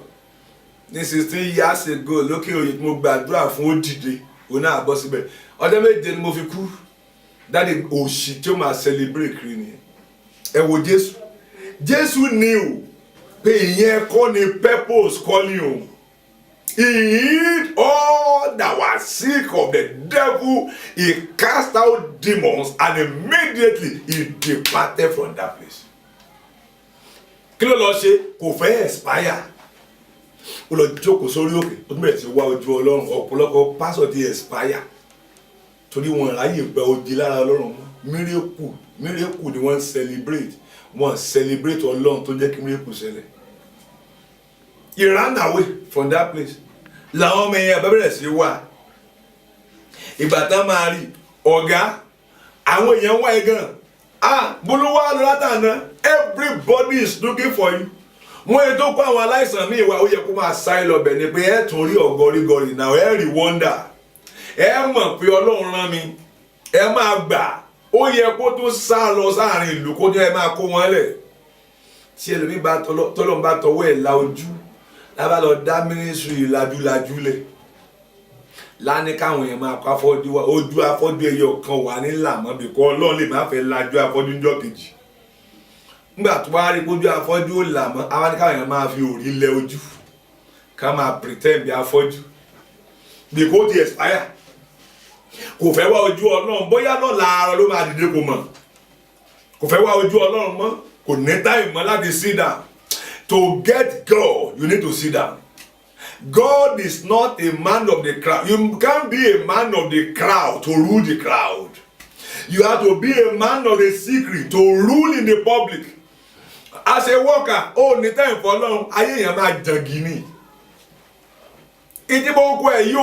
Ní 16 years ago lókè òye mo gbàdúrà fún ó dìde. Òun náà bọ́ síbẹ̀. Ọjọ́ méje ni mo fi kú. Dáàdi òṣì tí ó máa celebrate kiri ni. Ẹ wo Jésù. Jésù knew pé ìyẹn kọ́ ni purpose calling òun. He healed all that were sick of the devil. He cast out demons, and immediately he departed from that place. Kí ló lọ ṣe? Kò fẹ́ expire. Ó lọ jókòó sórí òkè. Ó tún bẹ̀rẹ̀ sí wá ojú Ọlọ́run. Ọ̀pọ̀lọpọ̀ pastor ti expire. Torí wọn ráyè gba odi lára Ọlọ́run mọ́. Miracle ni wọ́n celebrate. Wọ́n celebrate Ọlọ́run tó jẹ́ kí miracle ṣẹlẹ̀. He ran away from that place. Làwọn ọmọ ẹ̀yìn àbẹ̀bẹ̀rẹ̀ sí wà. Ìgbà tán máa rí ọ̀gá àwọn èèyàn wá ẹ gan. Bolówó alátàná, everybody is looking for you. Wọ́n yẹ tó kó àwọn aláìsàn míì wá, ó yẹ kó máa sáré lọ bẹ̀ ni pé ẹ tún rí ọ̀gọ́rígọ́rí náà ẹ rí wonder. Ẹ mọ̀ pé Ọlọ́run rán mi, ẹ máa gbà. Ó yẹ kó tó sá lọ sáàrin ìlú kó jẹ́ ẹ máa kó wọn lẹ̀. Tí ẹlòmíì bá tọ́lọ́run bá tọwọ́ ẹ̀ la ojú, lábá lọ dá ministry lajúlajú lẹ̀. Láni káwọn èèyàn máa kó afọ́jú wa, ojú afọ́jú ẹyọ kan wà ní làmọ́ bí kò Ọlọ́run lè má fẹ́ lajú afọ́jú ńjọ́ kejì. Nígbà tó wá rí kójú afọ́jú ó làmọ́, àwọn ní káwọn èèyàn máa fi òrí lẹ ojú. Ká máa pretend bí afọ́jú. Bí kò ti expire. Kò fẹ́ wá ojú Ọlọ́run, bóyá lọ́la ara ló máa dìde kò mọ̀. Kò fẹ́ wá ojú Ọlọ́run mọ́, kò ní time mọ́ láti sit down. To get God, you need to sit down. God is not a man of the crowd. You can't be a man of the crowd to rule the crowd. You have to be a man of the secret to rule in the public. As a worker, ní time for long, ayé yẹn máa jàngí ni. Ìdí mo ń kọ́ ẹ̀ yí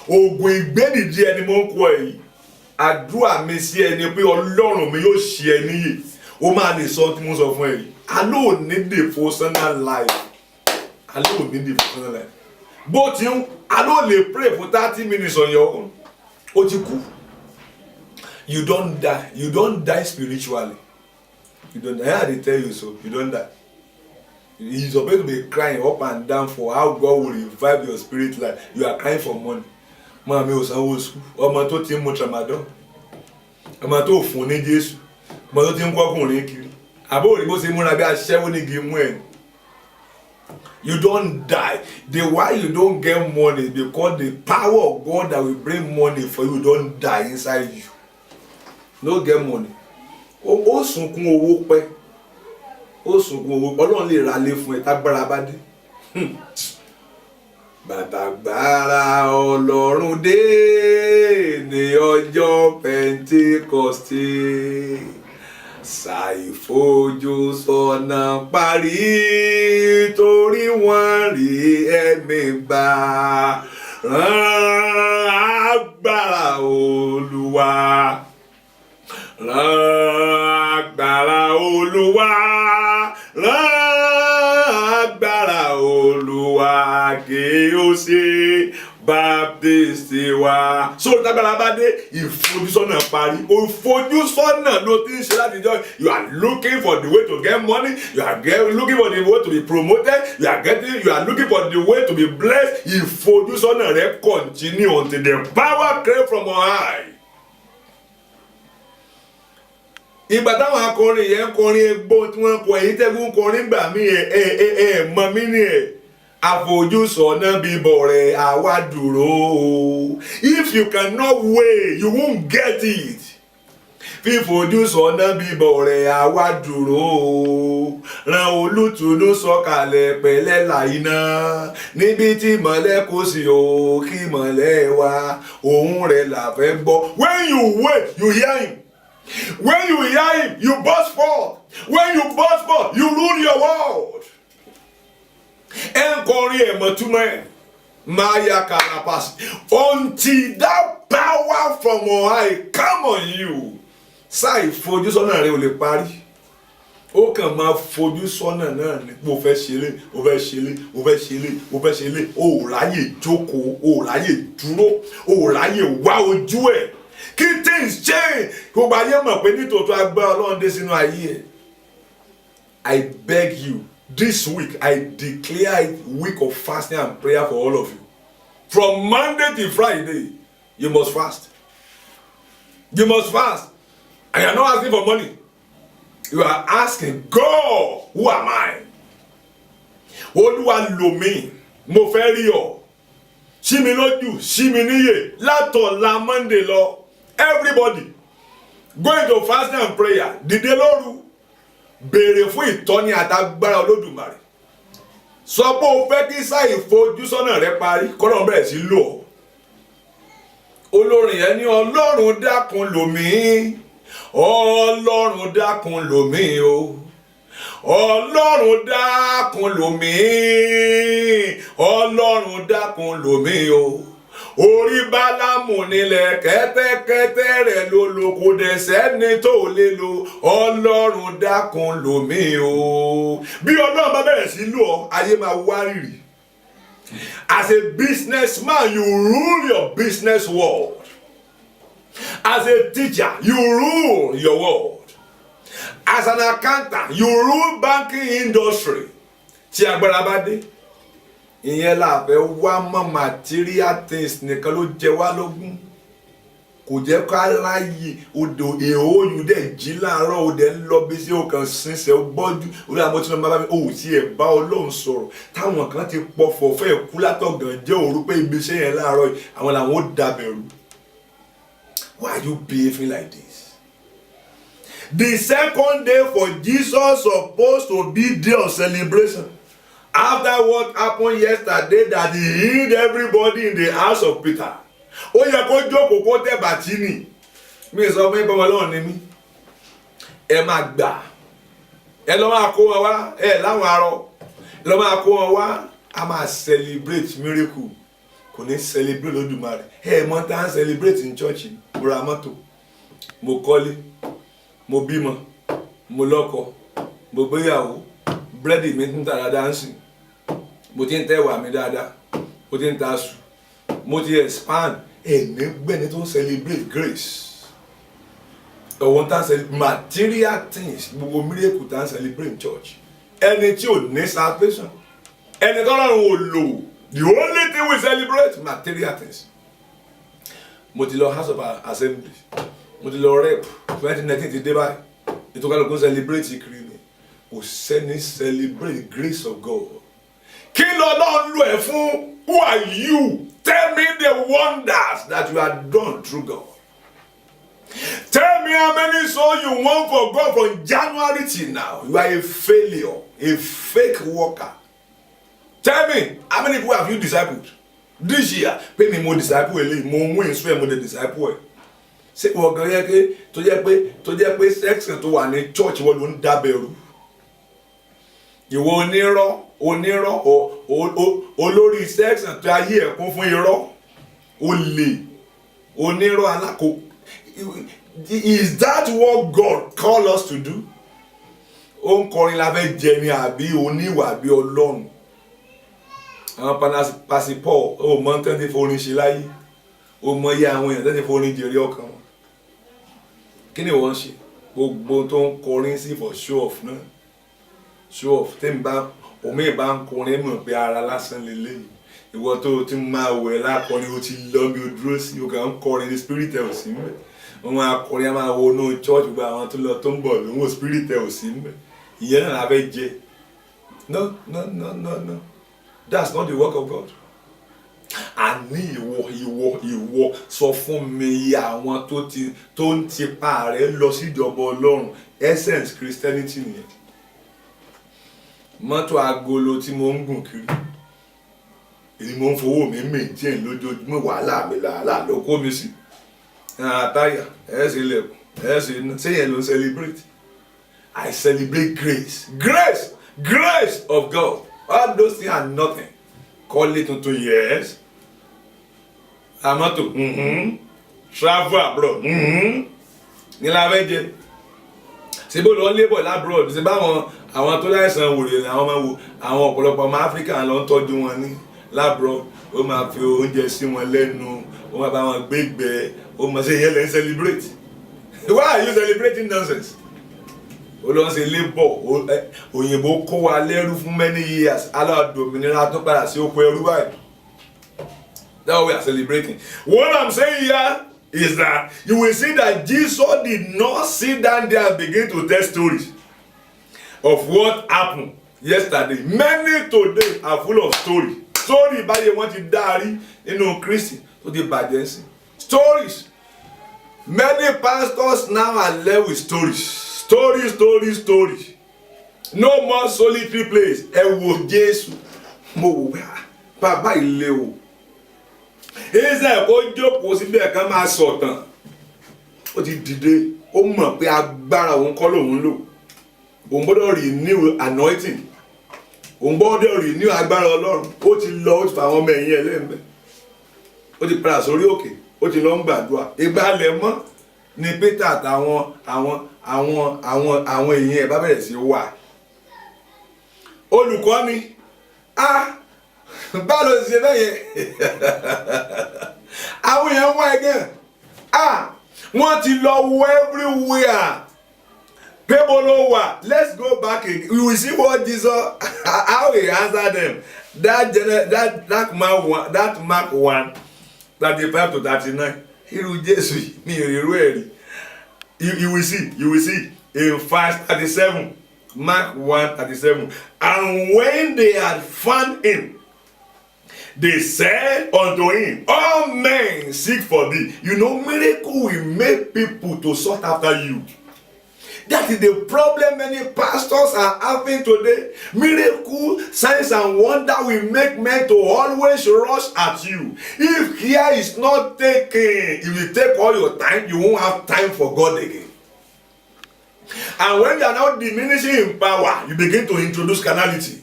oògùn ìgbédìdí ẹni mo ń kọ́ ẹ̀ yìí. Àdúrà mi sí ẹni pé Ọlọ́run mi yóò ṣe ẹ níyì. Ó máa lè sọ tí mo sọ fún ẹ yìí. I don't need devotional life. I don't need devotional life. But I don't pray for 30 minutes on your own. Ojiku. You don't die. You don't die spiritually. You don't die. I tell you so. You don't die. You're supposed to be crying up and down for how God will revive your spirit life. You are crying for money. Mami o sanwó school. Ọmọ tó ti ń mu tramadol. Ọmọ tó fún ní Jésù. Ọmọ tó ti ń kọ́kùnrin kiri. Àbó òrìbó ṣe múra bí aṣẹ́wó ní igi mú ẹ̀. You don't die. The why you don't get money is because the power of God that will bring money for you don't die inside you. No get money. Ó sunkún owó pẹ́. Ó sunkún owó. Ọlọ́run lè ra lé fún ẹ tágbára bá dé. Bàtàgbára Ọlọ́run dé ní ọjọ́ Pentecoste. Ṣàìfojú sọ́nà parí torí wọ́n rí ẹ̀mí gbà. Rán agbára Olúwa. Rán agbára Olúwa. Rán agbára Olúwa kí ó ṣe Baptist wa. So tágbára bá dé ìfojúsọ́nà parí. Ìfojúsọ́nà ló ti ń ṣe láti jọ. You are looking for the way to get money. You are looking for the way to be promoted. You are looking for the way to be blessed. Ìfojúsọ́nà rẹ continue until the power came from on high. Ìgbà táwọn akọrin yẹn kọrin egbò tí wọ́n kọ èyí tẹ́gùn kọrin gbà mí mọ̀ mí ni ẹ̀. Àfojúsọ́nà bíbọ̀ rẹ̀ àwa dúró. If you cannot wait, you won't get it. Fífojúsọ́nà bíbọ̀ rẹ̀ àwa dúró. Rán olùtùnú sọ̀kalẹ̀ pẹ̀lẹ́ láìná. Níbi tí mọ̀lẹ́ kò sí o kí mọ̀lẹ́ wá. Òun rẹ̀ là fẹ́ gbọ́. When you wait, you hear him. When you hear him, you burst forth. When you burst forth, you rule your world. Maya Karapas. Until that power from on high come on you. Sai fojúsọ́nà rẹ ò lè parí. Ó kàn máa fojúsọ́nà náà ni. Mo fẹ́ ṣeré, mo fẹ́ ṣeré, mo fẹ́ ṣeré, mo fẹ́ ṣeré. O ò ráyè jókòó, o ò ráyè dúró, o ò ráyè wá ojú ẹ̀. Kí things change. Gbogbo ayé mọ̀ pé nítòótọ́ agbára Ọlọ́run dé sínú ayé ẹ̀. I beg you. This week, I declare a week of fasting and prayer for all of you. From Monday to Friday, you must fast. You must fast. And you're not asking for money. You are asking, God, who am I? Olúwa lò mí, mo fẹ́ rí ọ. Ṣí mi lójú, ṣí mi níyè. Látọ̀la Monday lọ. Everybody, go into fasting and prayer. Dìde lóru. Béèrè fún ìtọ́ni àtagbára Olódùmarè. Sọ pé o fẹ́ kí sáà ìfojúsọ́nà rẹ parí kọ́lọ́run bẹ̀rẹ̀ sí lò ọ́. Olórin yẹn ní Ọlọ́run dákun lò mí. Ọlọ́run dákun lò mí o. Ọlọ́run dákun lò mí. Ọlọ́run dákun lò mí o. Orí Bálámù nílẹ̀ kẹ́tẹ́kẹ́tẹ́ rẹ̀ ló lò kò dẹ̀ sẹ́ni tó lè lò. Ọlọ́run dákun lò mí o. Bí Ọlọ́run bá bẹ̀rẹ̀ sí lò ọ́, ayé máa wárìrì. As a businessman, you rule your business world. As a teacher, you rule your world. As an accountant, you rule banking industry. Tí agbára bá dé. Ìyẹn la fẹ́ wá mọ́ material things nìkan ló jẹ wá lógún. Kò jẹ́ ká láyè odò èhóyù dẹ̀ jí láàárọ̀ ó dẹ̀ ń lọ bí sí òkan sínsẹ̀ ó gbọ́jú orí àmọ́ tí wọ́n bá mi ò tí ẹ̀ bá Ọlọ́run sọ̀rọ̀ táwọn kan ti pọ̀fọ̀ fẹ́ kú látọ̀gàn jẹ́ òru pé ibi iṣẹ́ yẹn láàárọ̀ yìí àwọn làwọn ó dàbẹ̀rù. Why are you behaving like this? The second day for Jesus supposed to be day of celebration. After what happened yesterday that he healed everybody in the house of Peter. Ó yẹ kó jókòó kó tẹ̀ bàtí ni. Mi sọ fún ìbọn Ọlọ́run ni mí. Ẹ máa gbà. Ẹ lọ máa kó wọn wá. Ẹ láwọn arọ. Ẹ lọ máa kó wọn wá. A máa celebrate miracle. Kò ní celebrate Olódùmarè. Ẹ mọ̀ tá ń celebrate in church. Mo ra mọ́tò. Mo kọ́lé. Mo bímọ. Mo lọ́kọ. mo gbéyàwó búrẹ́dì mi ń ta dáadáa ń sìn, mo ti ń tẹ́wà mi dáadáa, mo ti ń ta sùn, mo ti expand. Ẹni gbẹ́ni tó ń celebrate grace, ọ̀wọ́n tá ń celebrate material things, gbogbo miracle tá ń celebrate church. Ẹni tí ò ní salvation, ẹni tó lọ́rùn ò lò, the only thing we celebrate material things. Mo ti lọ House of Assembly, mo ti lọ rep 2019 ti dé báyìí, ìtòkàlùkù celebrate kiri ni, kò sẹ́ni celebrate grace of God. Kí lọ́lọ́run lò ẹ́ fún? Who are you? Tell me the wonders that you have done through God. Tell me how many souls you won for God from January till now. You are a failure, a fake worker. Tell me, how many people have you discipled this year? Pay me more disciple, more win, swear more disciple. Say, well, to jẹ́ pé section tó wà ní church wọ́n ló ń dábẹ̀rù. Ìwọ onírọ́ olórí section tó ayé ẹ̀ kún fún irọ́, olè, onírọ́ alákò. Is that what God call us to do? Ó ń kọrin la fẹ́ jẹ ni àbí oníwà bí Ọlọ́run? Àwọn pasipọ̀ ó mọ tán ti forin ṣe láyé, ó mọ iye àwọn èèyàn tán ti forin jèrè ọkàn wọn. Kí ni wọ́n ṣe? Gbogbo tó ń kọrin sí for show off náà. Show off tẹ́mi bá omi bá ń kọrin mọ̀ pé ara lásán lélẹ́yìí. Ìwọ tó ti máa wẹ̀ lákọrin ó ti lọ bí o dúró sí, o kàn ń kọrin ní spirit ẹ̀ ò sí mẹ́. Wọ́n máa kọrin á máa wo inú church gbogbo àwọn tó lọ tó ń bọ̀ lóhùn spirit ẹ̀ ò sí mẹ́. Ìyẹn náà la fẹ́ jẹ. No. That's not the work of God. Àní ìwọ sọ fún mi àwọn tó ń tipa rẹ̀ lọ sí ìjọba Ọlọ́run. Essence Christianity nìyẹn. Mọ́tò agolo tí mo ń gùn kiri, èyí mo ń fowó mi maintain lójoojúmọ́, wàhálà mi làálà ló kó mi sí. Àtàyà ṣe ilẹ̀kùn ṣe iná, ṣé yẹn ló ń celebrate? I celebrate grace of God. All those things are nothing. Call it unto yes. Amato, travel abroad, ní lábẹ́jẹ́. Ṣé bó lọ labour abroad? Ṣé báwọn àwọn tó láìsàn wòrè ni àwọn ọ̀pọ̀lọpọ̀ ọmọ Áfíríkà lọ ń tọ́jú wọn ní labroad. Ó máa fi oúnjẹ sí wọn lẹ́nu, ó máa bá wọn gbégbẹ́, ó máa ṣe yẹn lẹ́ ń celebrate. Why are you celebrating nonsense? Ó lọ ṣe labour, òyìnbó kó wa lẹ́rú fún many years, aládòmìnira tó padà sí oko ẹrú báyìí. That's what we are celebrating. What I'm saying here is that you will see that Jesus did not sit down there and begin to tell stories of what happened yesterday. Many today are full of stories. Story báyìí wọ́n ti dárí nínú Kristi tó ti bàjẹ́ sí. Stories. Many pastors now are left with stories. Stories. No more solitary place. Ẹ wo Jésù. Mo wò wá bàbá ilé o. Israel kó jókòó síbẹ̀ kan máa sọ̀tàn. Ó ti dìde, ó mọ̀ pé agbára òun kọ́ lòun lò. Òun gbọ́dọ̀ renew anointing. Òun gbọ́dọ̀ renew agbára Ọlọ́run. Ó ti lọ, ó ti fa àwọn ọmọ ẹ̀yìn ẹlẹ́m̀bẹ̀. Ó ti padà sórí òkè, ó ti lọ ń gbàdúrà. Ìgbàlẹ̀ mọ́ ni Pétérù àtàwọn àwọn èèyàn ẹ̀ bá bẹ̀rẹ̀ sí wà. Olùkọ́ ni, báwo ló ṣe bẹ́yẹn? Àwọn èèyàn wá ẹgẹ́. Wọ́n ti lọ wo everywhere. People know what. Let's go back again. We will see what Jesus, how he answered them. That Mark 1, 35 to 39. Irú Jésù mi irú ẹ̀rí. You will see in verse 37. Mark 1:37. And when they had found him, they said unto him, all men seek for thee. You know, miracle will make people to sought after you. That is the problem many pastors are having today. Miracle, signs and wonder will make men to always rush at you. If care is not taken, if you take all your time, you won't have time for God again. And when you are now diminishing in power, you begin to introduce carnality.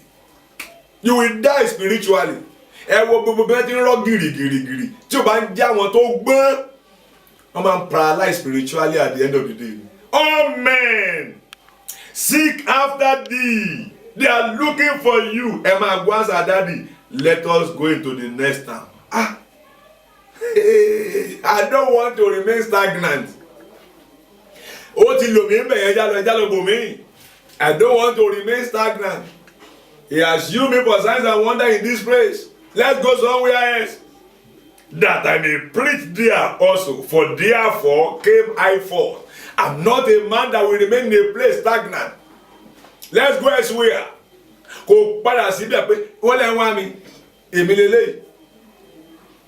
You will die spiritually. Ẹ wo gbogbo bẹ́ẹ̀ tí ń rọ́ gìrìgìrìgìrì tí o bá ń jẹ́ àwọn tó gbọ́n, wọ́n máa ń paralyze spiritually at the end of the day. All men seek after thee. They are looking for you. Emma Gwanza daddy, let us go into the next town. I don't want to remain stagnant. I don't want to remain stagnant. He has used me for signs and wonders in this place. Let's go somewhere else. That I may preach there also. For therefore came I forth. I'm not a man that will remain in a place stagnant. Let's go elsewhere.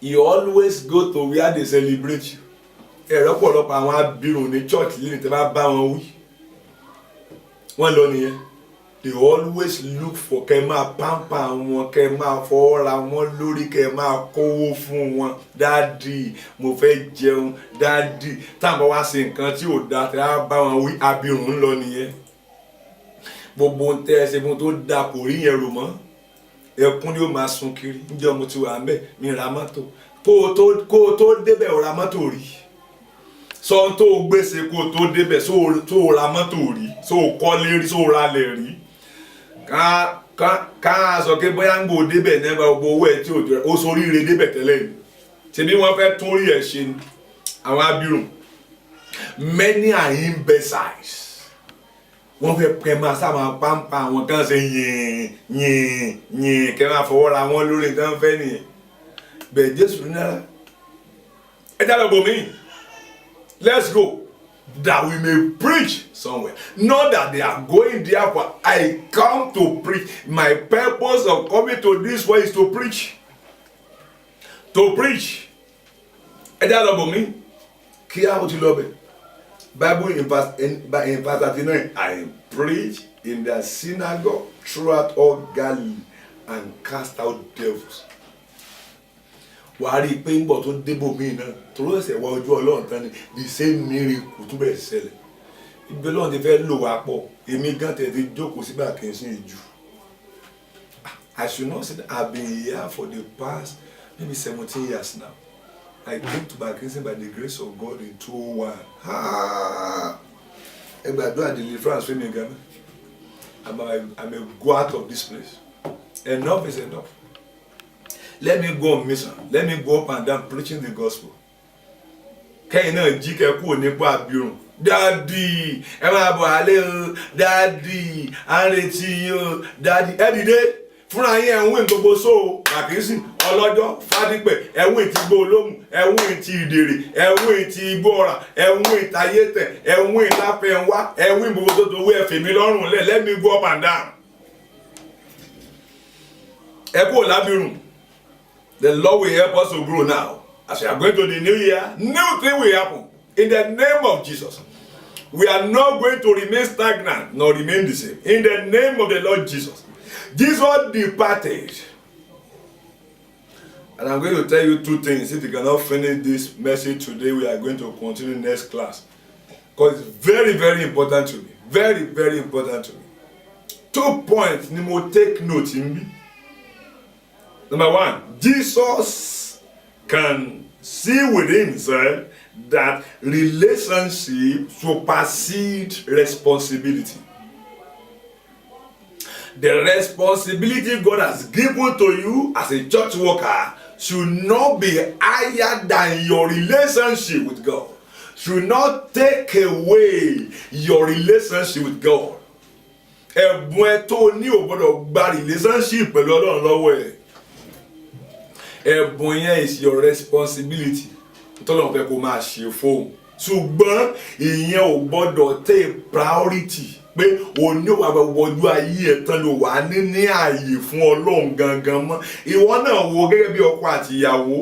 You always go to where they celebrate you. They always look for kema pampa wọn, kema fọ́ra wọn lórí, kema kówó fún wọn. Daddy, mo fẹ́ jẹun. Daddy, táwọn wá ṣe nǹkan tí ò dá, tí a bá wọn wí, abirùn lọ nìyẹn. Gbogbo ń tẹ́ ẹsẹ̀ fún tó dá kò rí yẹn rò mọ́. Ẹkún ni ó máa sun kiri. Ǹjẹ́ mo ti wà ń bẹ̀, mi ra mọ́tò. Kó o tó débẹ̀ ò ra mọ́tò rí. Sọ tó gbèsè kó o tó débẹ̀, so ra mọ́tò rí, so kọ́lé rí, so ra lẹ̀ rí. Ká sọ pé bóyá ń gbò débẹ̀ nígbà gbogbo owó ẹ̀ tí ó sórí ire débẹ̀ tẹ́lẹ̀ ni. Ṣé bí wọ́n fẹ́ tún rí ẹ̀ ṣe ni àwọn abirùn. Many are imbeciles. Wọ́n fẹ́ pẹ́ máa sábà pàmpá àwọn kan ṣe yìn kẹ́ máa fọwọ́ ra wọn lórí nǹkan fẹ́ nìyẹn. Bẹ́ẹ̀ Jésù náà ẹ dá lọ bò mí. Let's go. That we may preach somewhere. Not that they are going there, but I come to preach. My purpose of coming to this way is to preach. To preach. And that about me. Kia what you love it. Bible in verse 39. I preach in the synagogue throughout all Galilee and cast out devils. Wàá rí i pé ń bọ̀ tó débò míì náà tó lọ́sẹ̀ wá ojú Ọlọ́run tán ni the same miracle tó bẹ̀rẹ̀ ṣẹlẹ̀. Ibẹ̀ Ọlọ́run ti fẹ́ lò wá pọ̀ èmi gan tẹ̀ ti jókòó síbà kì í sìn ìjù. I should not say that I've been here for the past maybe 17 years now. I came to Baptism by the grace of God in 2001. Ẹ gbàdúrà deliverance fún mi gan. I may go out of this place. Enough is enough. Let me go on mission. Let me go up and down preaching the gospel. Kẹ́yìn náà jí kẹ́kọ̀ọ́ nípa abirùn. Daddy, ẹ máa bọ̀ alẹ́ o. Daddy, à ń retí yín o. Daddy, ẹ dìde. Fúnra yín ẹ̀wọ̀n gbogbo sóò. Màkìsí, ọlọ́jọ́, Fádípẹ̀, ẹ̀wọ̀n ti gbó olómù, ẹ̀wọ̀n ti ìdèrè, ẹ̀wọ̀n ti igbó ọ̀rà, ẹ̀wọ̀n ìtayétẹ̀, ẹ̀wọ̀n ìtafẹ̀wá, ẹ̀wọ̀n gbogbo tó tó wé ẹ̀fẹ̀ mi lọ́rùn lẹ̀. Let me go up and down. Ẹ kúrò lábirùn. The Lord will help us to grow now. As we are going to the new year, new thing will happen. In the name of Jesus. We are not going to remain stagnant, nor remain the same. In the name of the Lord Jesus. Jesus departed. And I'm going to tell you two things. If you cannot finish this message today, we are going to continue next class. Because it's very, very important to me. Very, very important to me. 2 points. Ni mo take note in me. Number 1, Jesus can see within himself that relationship supersedes responsibility. The responsibility God has given to you as a church worker should not be higher than your relationship with God. Should not take away your relationship with God. Ẹ̀bùn ẹ tó ní ò gbọ́dọ̀ gba relationship pẹ̀lú Ọlọ́run lọ́wọ́ ẹ̀. Ẹ̀bùn yẹn is your responsibility. Tọ́lọ́run fẹ́ kó máa ṣe fóun. Ṣùgbọ́n ìyẹn ò gbọ́dọ̀ take priority. Pé òní òwà wọjú ayé ẹ̀ tán ló wà ní ààyè fún Ọlọ́run gangan mọ́. Ìwọ náà wo gẹ́gẹ́ bí ọkọ àti ìyàwó.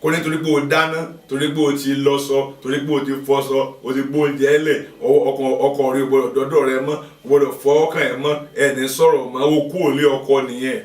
Kò ní torí pé o dáná, torí pé o ti lọ́ṣọ, torí pé o ti fọṣọ, o ti gbóúnjẹ ẹlẹ̀, ọkọ rẹ gbọ́dọ̀ dọ́dọ̀ rẹ mọ́, gbọ́dọ̀ fọ ọkàn ẹ̀ mọ́, ẹni sọ̀rọ̀ mọ́, o kú òlé ọkọ nìyẹn.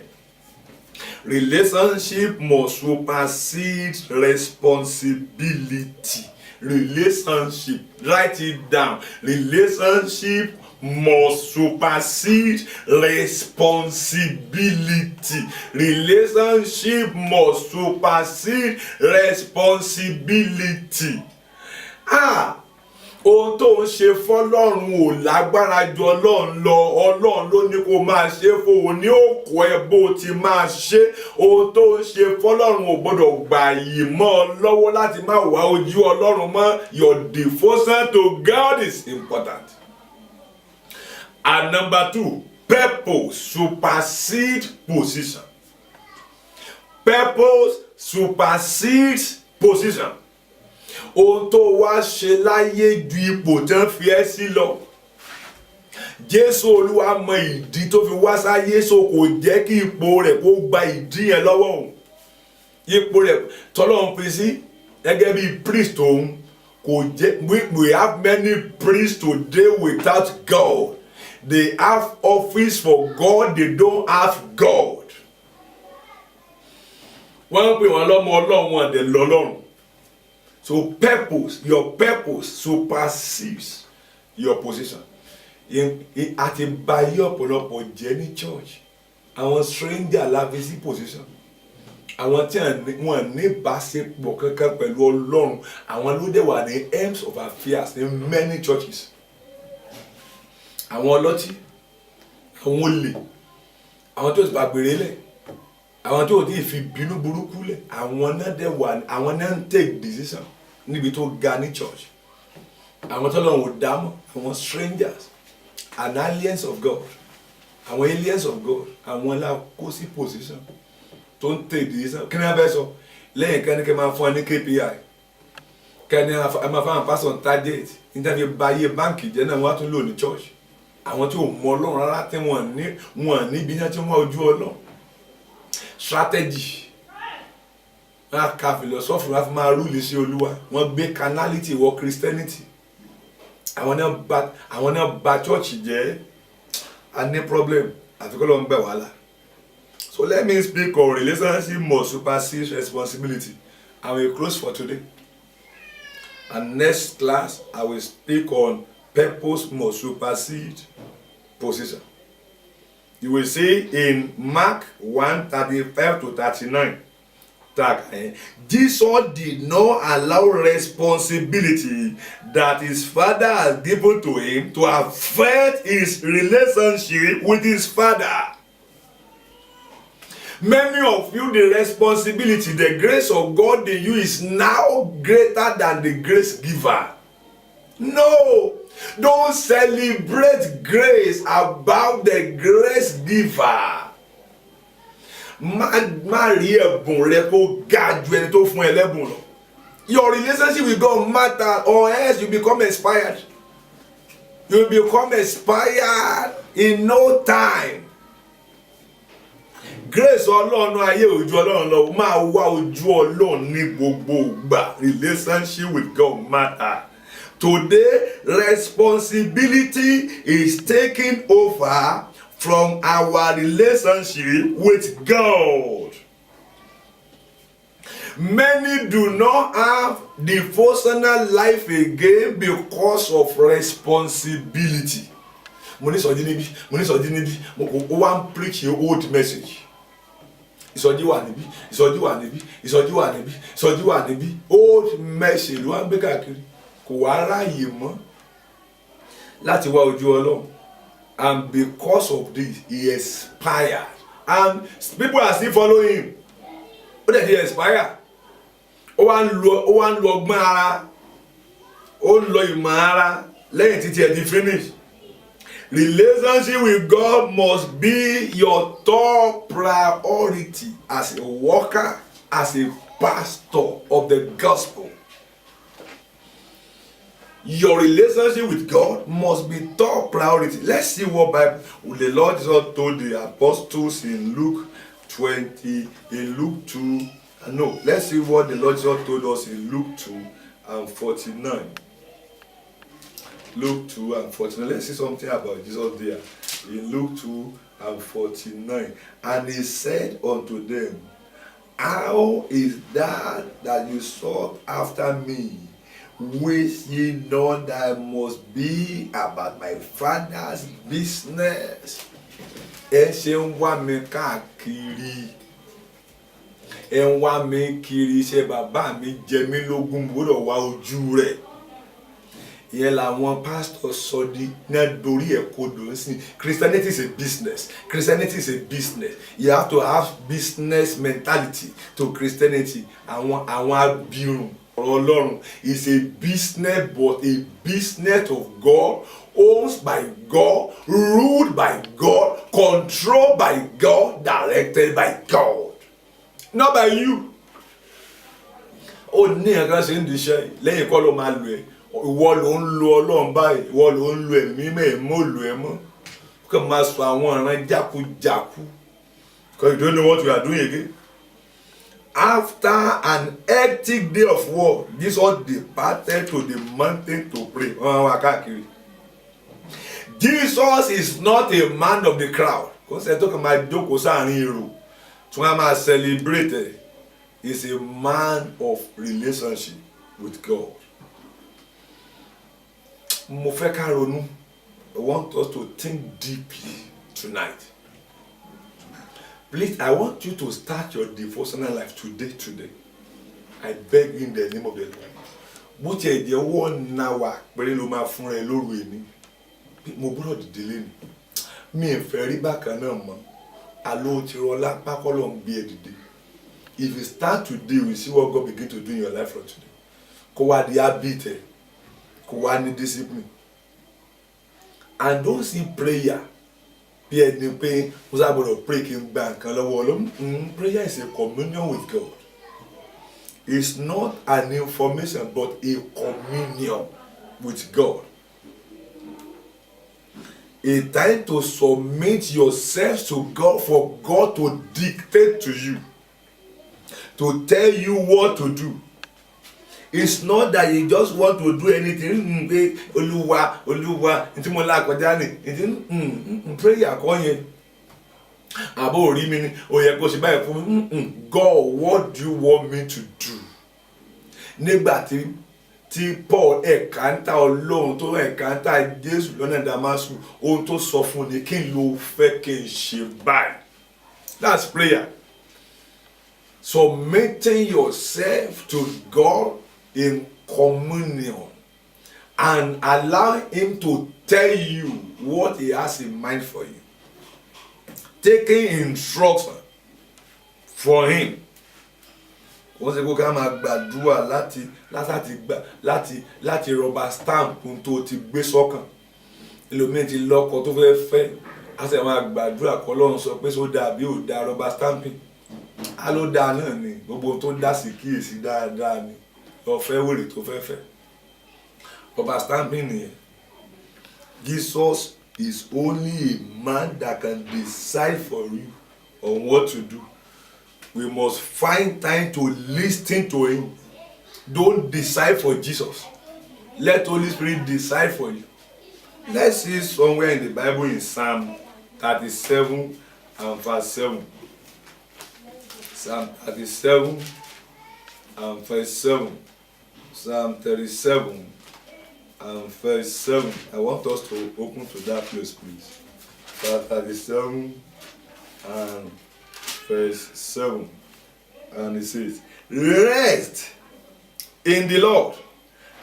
Relationship must supersede responsibility. Relationship, write it down. Relationship must supersede responsibility. Relationship must supersede responsibility. ohun tó ń ṣe fọ́lọ́run ò lágbára ju Ọlọ́run lọ. Ọlọ́run ló ní kó máa ṣe fún òun ní òkú ẹ bó ti máa ṣe. Ohun tó ń ṣe fọ́lọ́run ò gbọ́dọ̀ gbà yìí mọ́ ọ lọ́wọ́ láti má wá ojú Ọlọ́run mọ́. Your devotion to God is important. And number 2, purpose supersedes position. Purpose supersedes position. Ohun tó wá ṣe láyé ju ipò tán fi ẹ́ sí lọ. Jésù Olúwa mọ ìdí tó fi wá sáyé, so kò jẹ́ kí ipò rẹ̀ kó gba ìdí yẹn lọ́wọ́ òun. Ipò rẹ̀ tọ́lọ́run fi sí gẹ́gẹ́ bí priest òun kò jẹ́. We have many priests today without God. They have office for God, they don't have God. Wọ́n pè wọ́n lọ́mọ Ọlọ́run, wọ́n dẹ̀ lọ́lọ́run. So purpose, your purpose supersedes your position. Àti báyé ọ̀pọ̀lọpọ̀ jẹ́ ní church. Àwọn stranger la fi sí position. Àwọn tí wọ́n ní ìbáṣepọ̀ kankan pẹ̀lú Ọlọ́run. Àwọn ló dẹ̀ wà ní aims of affairs in many churches. Àwọn ọlọ́tí, àwọn olè, àwọn tó ti gbàgbèrè lẹ̀, àwọn tó ti fi bínú burúkú lẹ̀, àwọn náà dẹ̀ wà, àwọn náà ń take decision níbi tó ga ní church. Àwọn tó lọ́wọ́ dámọ̀, àwọn strangers, an aliens of God, àwọn aliens of God, àwọn la kó sí position tó ń take decision. Kí ni a fẹ́ sọ? Lẹ́yìn kan ní kí n máa fún ọ ní KPI, kí ni a máa fún àwọn person target, níta fi báyé báńkì jẹ́ náà wọ́n á tún lò ní church. Àwọn tí ò mọ Ọlọ́run rárá tí wọ́n níbi náà tí wọ́n ojú Ọlọ́run. Strategy. Wọ́n ka philosophy wọ́n fi máa rúlì sí Olúwa. Wọ́n gbé carnality wọ Christianity. Àwọn náà bà church jẹ́. A ní problem. Àfikún ló ń bẹ̀ wàhálà. So let me speak on relationship must supersede responsibility. I will close for today. And next class I will speak on purpose must supersede position. You will see in Mark 1:35-39 that Jesus did not allow responsibility that his Father has given to him to affect his relationship with his Father. Many of you, the responsibility, the grace of God in you is now greater than the grace giver. No, don't celebrate grace above the grace giver. Your relationship with God matters, or else you become expired. You become expired in no time. Grace Ọlọ́run ayé ojú Ọlọ́run lọ, máa wá ojú Ọlọ́run ní gbogbo ìgbà. Relationship with God matter. Today, responsibility is taking over from our relationship with God. Many do not have devotional life again because of responsibility. Mo ní sọjí níbí, mo wá ń preach your old message. Ìsọjí wà níbí. Old message ló wá ń gbé káàkiri. Kò wá ráyè mọ́ láti wá ojú Ọlọ́run. And because of this, he expired. And people are still following him. Ó dẹ̀ ti expire. Ó wá ń lo ọgbọ́n ara. Ó ń lo ìmọ̀ ara lẹ́yìn títí ẹ ti finish. Relationship with God must be your top priority as a worker, as a pastor of the gospel. Your relationship with God must be top priority. Let's see what the Lord Jesus told the apostles in Luke 20, in Luke 2. No, let's see what the Lord Jesus told us in Luke 2:49. Luke 2:49. Let's see something about Jesus there. In Luke 2:49. And he said unto them, how is that you sought after me? Wish ye not that I must be about my Father's business? Ẹ ṣe ń wá mi káàkiri. Ẹ ń wá mi kiri, ṣe bàbá mi jẹ mí lógún, gbọ́dọ̀ wá ojú rẹ̀. ìyẹn làwọn pastor sọ di náà dorí ẹ̀ kodò sí. Christianity is a business. Christianity is a business. You have to have business mentality to Christianity. Àwọn abirùn ọ̀rọ̀ Ọlọ́run is a business, but a business of God, owned by God, ruled by God, controlled by God, directed by God, not by you. Ó ní ẹ̀ka ṣe ń diṣẹ́ lẹ́yìn kọ́ ló máa lò ẹ́. Ìwọ ló ń lo Ọlọ́run báyìí, ìwọ ló ń lo ẹ̀mí mẹ́ẹ̀mọ́ lò ẹ́ mọ́. Kò máa sọ àwọn ọ̀ràn jákujàku. Because you don't know what you are doing again. After an hectic day of war, this all departed to the mountain to pray. Jesus is not a man of the crowd. Kò sẹ́ tó kàn máa jókòó sáàrin èrò tí wọ́n máa celebrate. He's a man of relationship with God. Mo fẹ́ ká ronú. I want us to think deeply tonight. Please, I want you to start your devotional life today. I beg you in the name of the Lord. Bó tiẹ̀ jẹ́ 1 hour péré ló máa fún ẹ lóru ẹni. Mo gbọ́dọ̀ dìde lẹ́nu. Mi ò fẹ́ rí bákan náà mọ́. Àlọ́ ti rọ lápá kọ́ ló ń gbé ẹ dìde. If you start today, we see what God begin to do in your life from today. Kó wá di habit ẹ. Kó wá ní discipline. And don't see prayer bí ẹni pé mo sábọ̀dọ̀ pray kí n gba nǹkan lọ́wọ́ Ọlọ́run. Prayer is a communion with God. It's not an information but a communion with God. A time to submit yourself to God, for God to dictate to you, to tell you what to do. It's not that you just want to do anything. Olúwa, ntí mo la kọjá ni. Prayer kọ́ yẹn. Àbó orí mi ni ó yẹ kó ṣe báyìí fún mi. God, what do you want me to do? Nígbà tí Paul ẹ̀kántà Ọlọ́run tó ẹ̀kántà Jésù lọ́nà Damascus, ohun tó sọ fún ni kí n ló fẹ́ kí n ṣe báyìí. That's prayer. Submitting yourself to God in communion and allow Him to tell you what He has in mind for you. Taking instruction for Him. Wọ́n ṣe kó ká máa gbàdúrà láti rọba stamp tó ti gbé sọ́kàn. Ẹlòmíì ti lọ́kọ tó fẹ́ á sì máa gbàdúrà kọ́ Ọlọ́run sọ pé só dáa bí ò dáa rọba stamping. Á ló dáa náà ni gbogbo tó dá sí kíyèsí dáadáa ni. Ọ̀fẹ́ wèrè tó fẹ́. Rọba stamping nìyẹn. Jesus is only a man that can decide for you on what to do. We must find time to listen to Him. Don't decide for Jesus. Let Holy Spirit decide for you. Let's see somewhere in the Bible in Psalm 37 and verse 7. Psalm 37 and verse 7. Psalm 37 and verse 7. I want us to open to that place, please. Psalm 37 and verse 7. And it says, rest in the Lord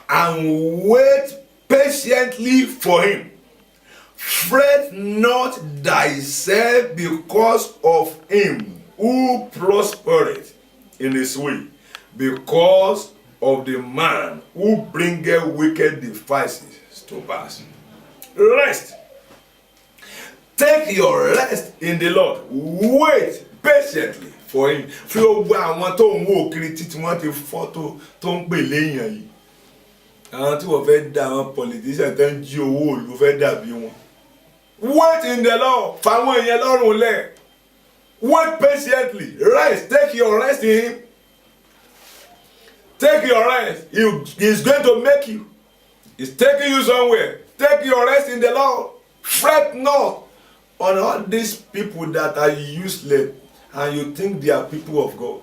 and wait patiently for Him. Fret not thyself because of him who prospereth in his way, because of the man who bringeth wicked devices to pass. Rest. Take your rest in the Lord. Wait patiently for Him. Fi ogba àwọn tó ń wò kiri títí wọ́n ti fọ́ tó ń pè léèyàn yìí. Àwọn tí wọ́n fẹ́ dá àwọn politician tó ń jí owó òlu fẹ́ dàbí wọn. Wait in the Lord. Fáwọn èèyàn lọ́rùn lẹ̀. Wait patiently. Rest. Take your rest in Him. Take your rest. He is going to make you. He's taking you somewhere. Take your rest in the Lord. Fret not on all these people that are useless and you think they are people of God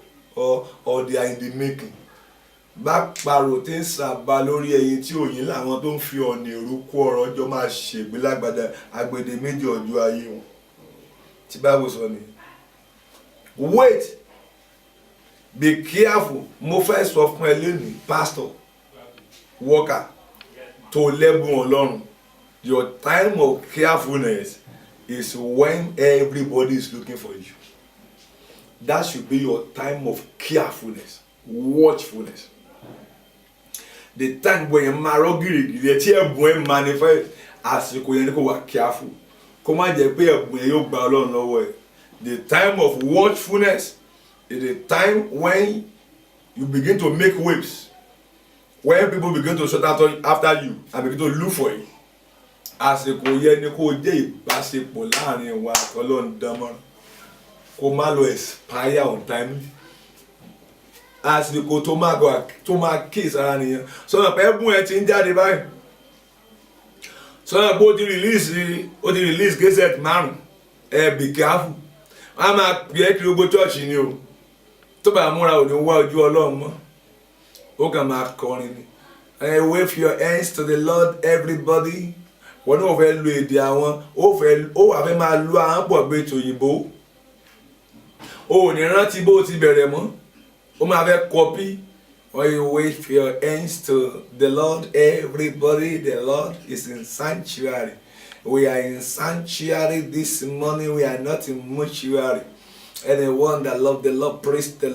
or they are in the making. Back paro tí ń sábà lórí ẹyin tí òyìn làwọn tó ń fi ọ̀nà èrú kó ọ̀rọ̀ ọjọ́ máa ṣègbè lágbàdá agbèdè méjì ọjọ́ ayé wọn. Tí Bible sọ ni. Wait. Be careful. Mo fẹ́ sọ fún ẹ lónìí, pastor, worker. tó lẹ́bùn Ọlọ́run. Your time of carefulness is when everybody is looking for you. That should be your time of carefulness, watchfulness. The time when you marry, the time when manifest, àsìkò yẹn ni kó wà careful. Kó má jẹ́ pé ẹ̀bùn yẹn yóò gba Ọlọ́run lọ́wọ́ ẹ̀. The time of watchfulness is the time when you begin to make waves. When people begin to shout after you and begin to look for you. Àsìkò yẹn ni kó jẹ́ ìbáṣepọ̀ láàrin wa àti Ọlọ́run dánmọ́rán. Kó má lọ expire on time. Àsìkò tó máa kiss ara nìyẹn. Sọ́nà pé ẹ̀bùn ẹ̀ ti ń jáde báyìí. Sọ́nà pé ó ti release cassette 5. Be careful. A máa pè é kí gbogbo church ni o. Tó bá múra ò ní wá ojú Ọlọ́run mọ́. Ó kàn máa kọrin ni. Wave your hands to the Lord, everybody. Wọ́n náà fẹ́ lo èdè àwọn. Ó wà fẹ́ máa lo àwọn pọ̀ gbé tòyìnbó. O ò ní rántí bó ti bẹ̀rẹ̀ mọ́. Ó máa fẹ́ copy. When you wave your hands to the Lord, everybody, the Lord is in sanctuary. We are in sanctuary this morning. We are not in mortuary. Anyone that love the Lord, praise the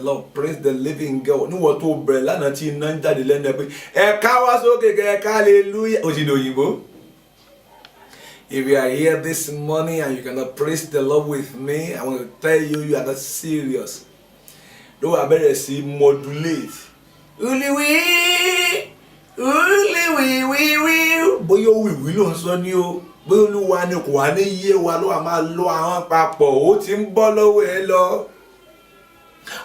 living God. Ní wọ́n tó bẹ̀rẹ̀ lánàá tí iná ń jáde lẹ́nu ẹ̀ pé ẹ̀ka wá sókè ẹ̀ka hallelujah. Ó ti di òyìnbó. If you are here this morning and you cannot praise the Lord with me, I want to tell you, you are not serious. Ló wà bẹ̀rẹ̀ sí modulate. Uliwi, bóyá wíwí ló ń sọ ní o. Bóyá Olúwa ni kò wá ní yé wa ló wà máa lo àwọn papọ̀. Ó ti ń bọ́ lọ́wọ́ ẹ lọ.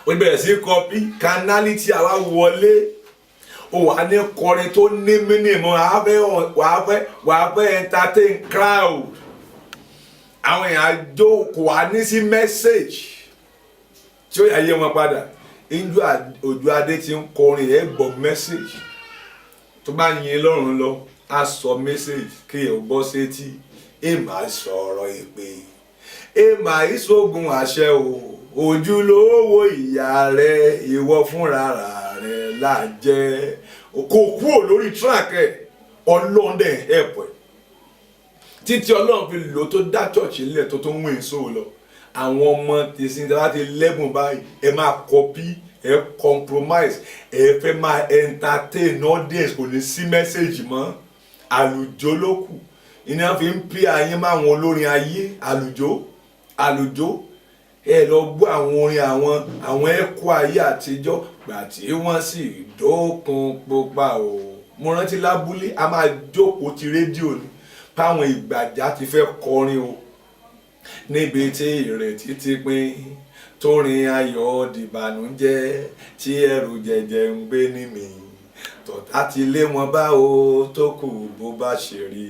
Ó bẹ̀rẹ̀ sí copy canality àwa wọlé. Ó wà ní kọrin tó ní mínìmù. Wàá fẹ́ entertain crowd. Àwọn èèyàn àjò kò wá ní sí message tí ó yà yé wọn padà. Injú Òjó Adé ti ń kọrin ẹ̀ gbọ́ message. Tó bá yin Ọlọ́run lọ, a sọ message kí ẹ gbọ́ sétí. Èèmà sọ̀rọ̀ èpè. Èèmà ìṣògùn àṣẹ o. Ojúlówó ìyá rẹ̀ ìwọ fúnra rẹ̀ lájẹ́. Kò kúrò lórí track ẹ̀. Ọlọ́run dẹ̀ help ẹ̀. Títí Ọlọ́run fi lò tó dá church ilẹ̀ tó ń win soul lọ. Àwọn ọmọ ti sin láti lẹ́bùn báyìí. Ẹ máa copy. Ẹ compromise. Ẹ fẹ́ máa entertain audience kò ní sí message mọ́. Àlùjọ ló kù. Iná fi ń pè ayé máa wọn olórin ayé. Àlùjọ. Ẹ lọ gbọ́ àwọn orin àwọn ẹ̀kọ́ ayé àtijọ́. Gbà tí wọ́n sì dókun pupa o. Mo rántí lábúlé a máa jókòó ti rédíò ni. Páwọn Ìgbàjà ti fẹ́ kọrin o. Níbi tí ìrètí ti pín. Tórin ayọ̀ dìbànújẹ́ tí ẹrù jẹjẹ ń gbé ní mi. Tọ̀tá ti lé wọn bá o tó kù bó bá ṣe rí.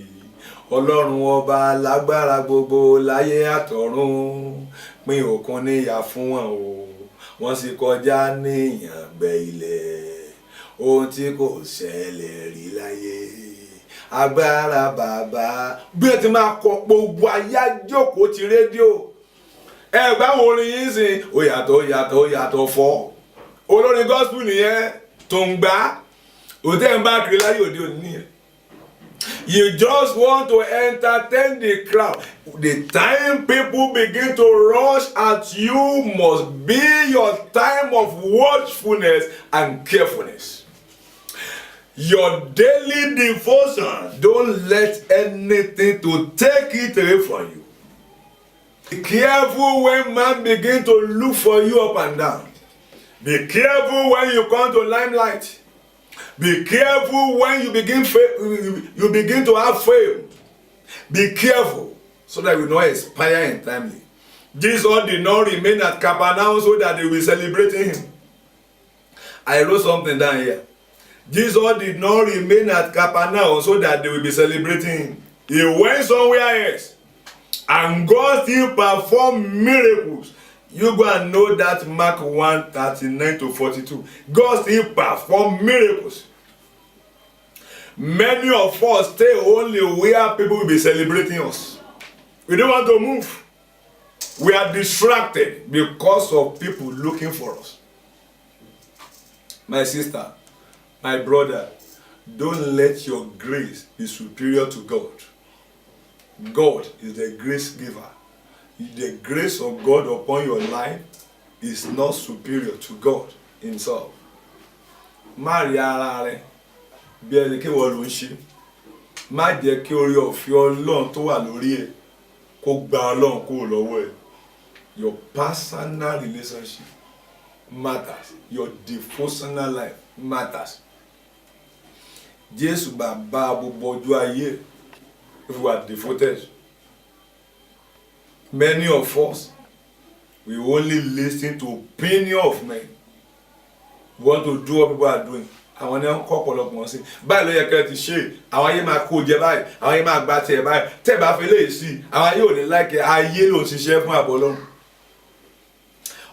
Ọlọ́run ọba lágbára gbogbo láyé àtọ̀run. Pín òkun níyà fún wọn o. Wọ́n sì kọjá ní ìyàngbẹ́ ilẹ̀. Ohun tí kò ṣẹlẹ̀ rí láyé. Agbára bàbá. Bí ẹ ti máa kọ gbogbo ayé àjókòó ti rédíò. Ẹgbẹ́ àwọn orin yìí sìn ó yàtọ̀ fọ́. Olórin gospel nìyẹn tó ń gbá. Òtẹ́ ń bá kiri láyé òde òní nìyẹn. You just want to entertain the crowd. The time people begin to rush at you must be your time of watchfulness and carefulness. Your daily devotion, don't let anything to take it away from you. Be careful when man begin to look for you up and down. Be careful when you come to limelight. Be careful when you begin to have fame. Be careful so that you will not expire untimely. Jesus did not remain at Capernaum so that they will celebrate him. I wrote something down here. Jesus did not remain at Capernaum so that they will be celebrating him. He went somewhere else. And God still performed miracles. You go and know that Mark 1:39-42. God still performed miracles. Many of us stay only where people will be celebrating us. We don't want to move. We are distracted because of people looking for us. My sister, my brother, Don't let your grace be superior to God. God is the grace giver. The grace of God upon your life is not superior to God himself. Má rí ara rẹ bí ẹni kí wọ́n ló ń ṣe. Má jẹ́ kí orí ọ̀fẹ́ Ọlọ́run tó wà lórí ẹ̀ kó gba Ọlọ́run kúrò lọ́wọ́ ẹ̀. Your personal relationship matters. Your devotional life matters. Jésù bàbá gbogbo ọjọ́ ayé, if we are devoted. Many of us, we only listen to opinion of men. We want to do what people are doing. Àwọn ènìyàn kọ́ ọ̀pọ̀lọpọ̀ wọn sí. Báyìí ló yẹ kẹ́ ti ṣe. Àwọn ayé máa kó jẹ báyìí. Àwọn ayé máa gba tiẹ̀ báyìí. Tẹ́ bá fi léyìí sí. Àwọn ayé ò ní láìkẹ́ ayé ló ń ṣiṣẹ́ fún àbọ̀ Ọlọ́run.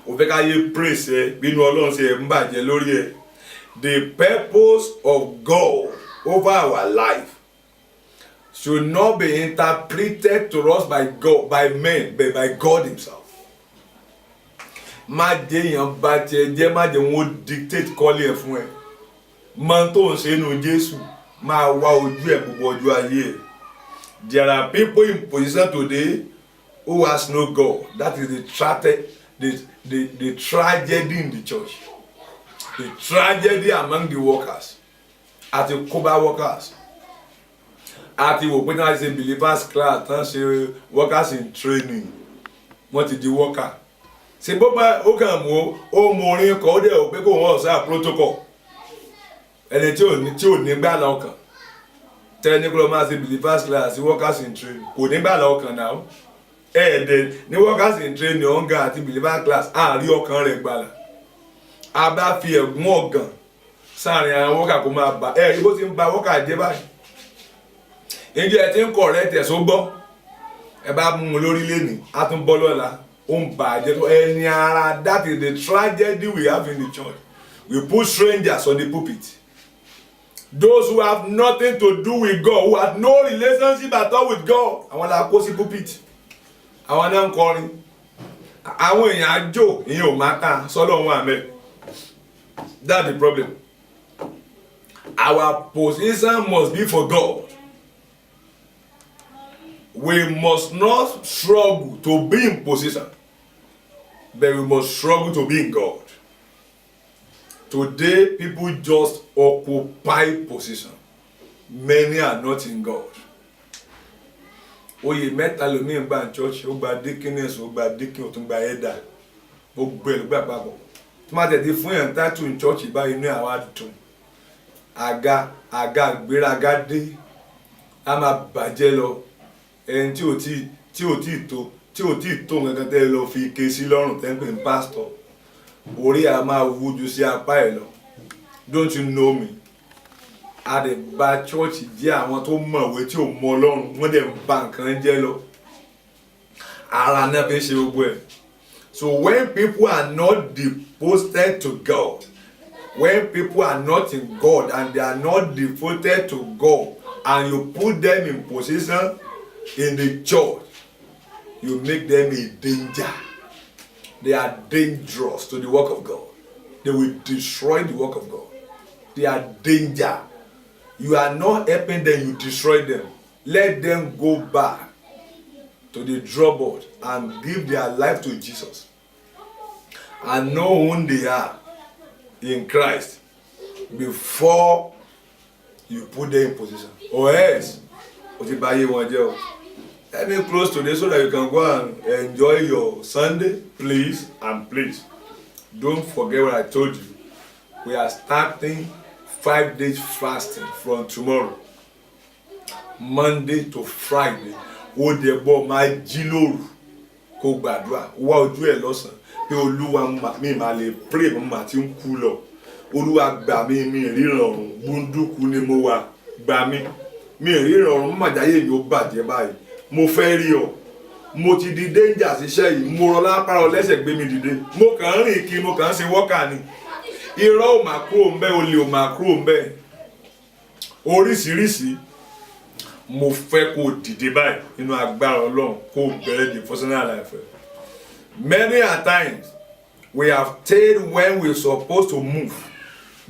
Ó fẹ́ ká yé praise ẹ bínú Ọlọ́run ṣe ń bàjẹ́ lórí ẹ. The purpose of God over our life should not be interpreted to us by God, by men, but by God himself. Má jẹ́ èèyàn bá tiẹ̀ jẹ́, má jẹ́ wọn dictate kọ́lé ẹ̀ fún ẹ. Mọ tó ń ṣe nínú Jésù, máa wá ojú ẹ̀ gbogbo ọjọ́ ayé ẹ̀. There are people in position today who has no God. That is the tragedy in the church. The tragedy among the workers. At the Koba workers. At the workers in believers class, ṣe workers in training. Wọ́n ti di worker. Ṣé bó bá ó kàn mú ó mú orin kọ́ ó dẹ̀ ò pé kó wọ́n ọ̀sá protocol. Ẹni tí ò ní gbà lọ́kàn. Tẹ́ni kó lọ máa ṣe believers class, workers in training. Kò ní gbà lọ́kàn náà. Ẹ̀ẹ́dẹ̀ ní workers in training ọ̀ǹgà àti believers class àárí ọkàn rẹ̀ gbàlà. A bá fi ẹ̀gún ọ̀gàn sáàrin àwọn wọ́kà kó máa bá ẹ̀ bó ti ń ba wọ́kà jẹ́ báyìí. Ǹjẹ́ ẹ ti ń kọ̀ rẹ̀ tẹ̀ só gbọ́? Ẹ bá mú un lórí lẹ́nìí, á tún bọ́ lọ́la. Ó ń bà jẹ́ tó ẹni ara. That is the tragedy we have in the church. We put strangers on the pulpit. Those who have nothing to do with God, who have no relationship at all with God. Àwọn la kó sí pulpit. Àwọn náà ń kọrin. Àwọn èèyàn àjò ìyẹn ò máa kàn sọ́dọ̀ wọn àmẹ́. That's the problem. Our position must be for God. We must not struggle to be in position, but we must struggle to be in God. Today, people just occupy position. Many are not in God. Oyè mẹ́ta lómi ń gba church, ó gba deaconess, ó gba deacon, ó tún gba elder. Ó gbé ló gbà papọ̀. Tí máa tẹ̀lé fún yàn title in church báyìí inú àwa dùn. Àga ìgbéraga dé. A máa bàjẹ́ lọ. Ẹni tí ò tí tó nǹkan tẹ́ lọ fi ké sí lọ́rùn tẹ́ ń pè ní pastor. Orí a máa wújú sí apá ẹ̀ lọ. Don't you know me? A dẹ̀ bà church jẹ́ àwọn tó mọ̀wé tí ò mọ Ọlọ́run. Wọ́n dẹ̀ ń bà nǹkan jẹ́ lọ. Ara náà fi ṣe gbogbo ẹ̀. So when people are not devoted to God, when people are not in God and they are not devoted to God, and you put them in position in the church, you make them a danger. They are dangerous to the work of God. They will destroy the work of God. They are danger. You are not helping them, you destroy them. Let them go back to the drawing board and give their life to Jesus. And know who they are in Christ before you put them in position. Or else, let me close today so that you can go and enjoy your Sunday. Please and please, don't forget what I told you. We are starting 5 days fasting from tomorrow, Monday to Friday. Ó dẹ̀ bọ́ máa jí lóru kó gbàdúrà wá ojú ẹ̀ lọ́sàn pé Olúwa mi máa lè pray mo máa ti ń kú lọ. Olúwa gbà mí mi ríran ọ̀run gbúndùkú ni mo wà gbà mí mi ríran ọ̀run má jáyé mi ó bàjẹ́ báyìí. Mo fẹ́ rí ọ. Mo ti di danger síṣẹ́ yìí. Mo rọ lápá ọ lẹ́sẹ̀ gbé mi dìde. Mo kàn ń rìn kiri, mo kàn ń ṣe wọ́kà ni. Irọ́ ò máa kúrò ńbẹ̀, olè ò máa kúrò ńbẹ̀. Oríṣiríṣi. Mo fẹ́ kó dìde báyìí nínú agbára Ọlọ́run kó bẹ̀rẹ̀ the personal life. Many a times we have stayed when we are supposed to move.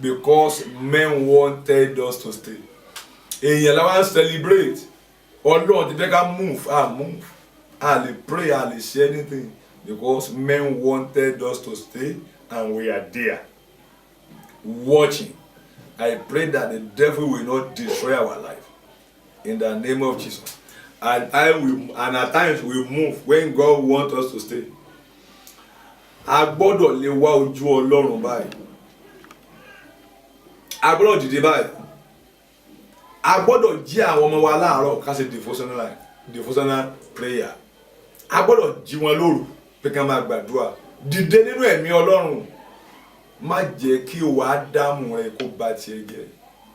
because men wanted us to stay. Èyàn la wá celebrate. Ọlọ́run ti fẹ́ ká move. I pray, I share anything because men wanted us to stay and we are there watching. I pray that the devil will not destroy our life in the name of Jesus. And at times we move when God wants us to stay. A gbọ́dọ̀ lè wá ojú Ọlọ́run báyìí. A gbọ́dọ̀ dìde báyìí. A gbọ́dọ̀ jí àwọn ọmọ wa láàárọ̀ ká ṣe devotional prayer. A gbọ́dọ̀ jí wọn lóru pé ká máa gbàdúrà. Dìde nínú ẹ̀mí Ọlọ́run. Má jẹ́ kí o wá dààmú rẹ kó bá tiẹ̀ jẹ́.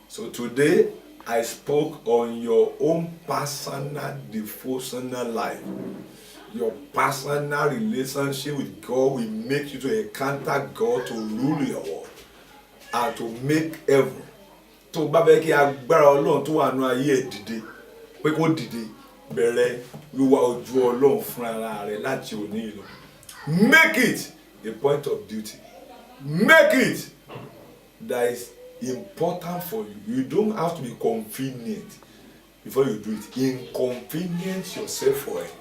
So today I spoke on your own personal devotional life. Your personal relationship with God will make you to encounter God, to rule your world and to make heaven. Tó bá fẹ́ kí agbára Ọlọ́run tó wà nínú ayé ẹ̀ dìde, pé kó dìde, bẹ̀rẹ̀ wíwá ojú Ọlọ́run fún ara rẹ̀ láti òní lọ. Make it a point of duty. Make it that is important for you. You don't have to be convenient before you do it. Inconvenience yourself for it,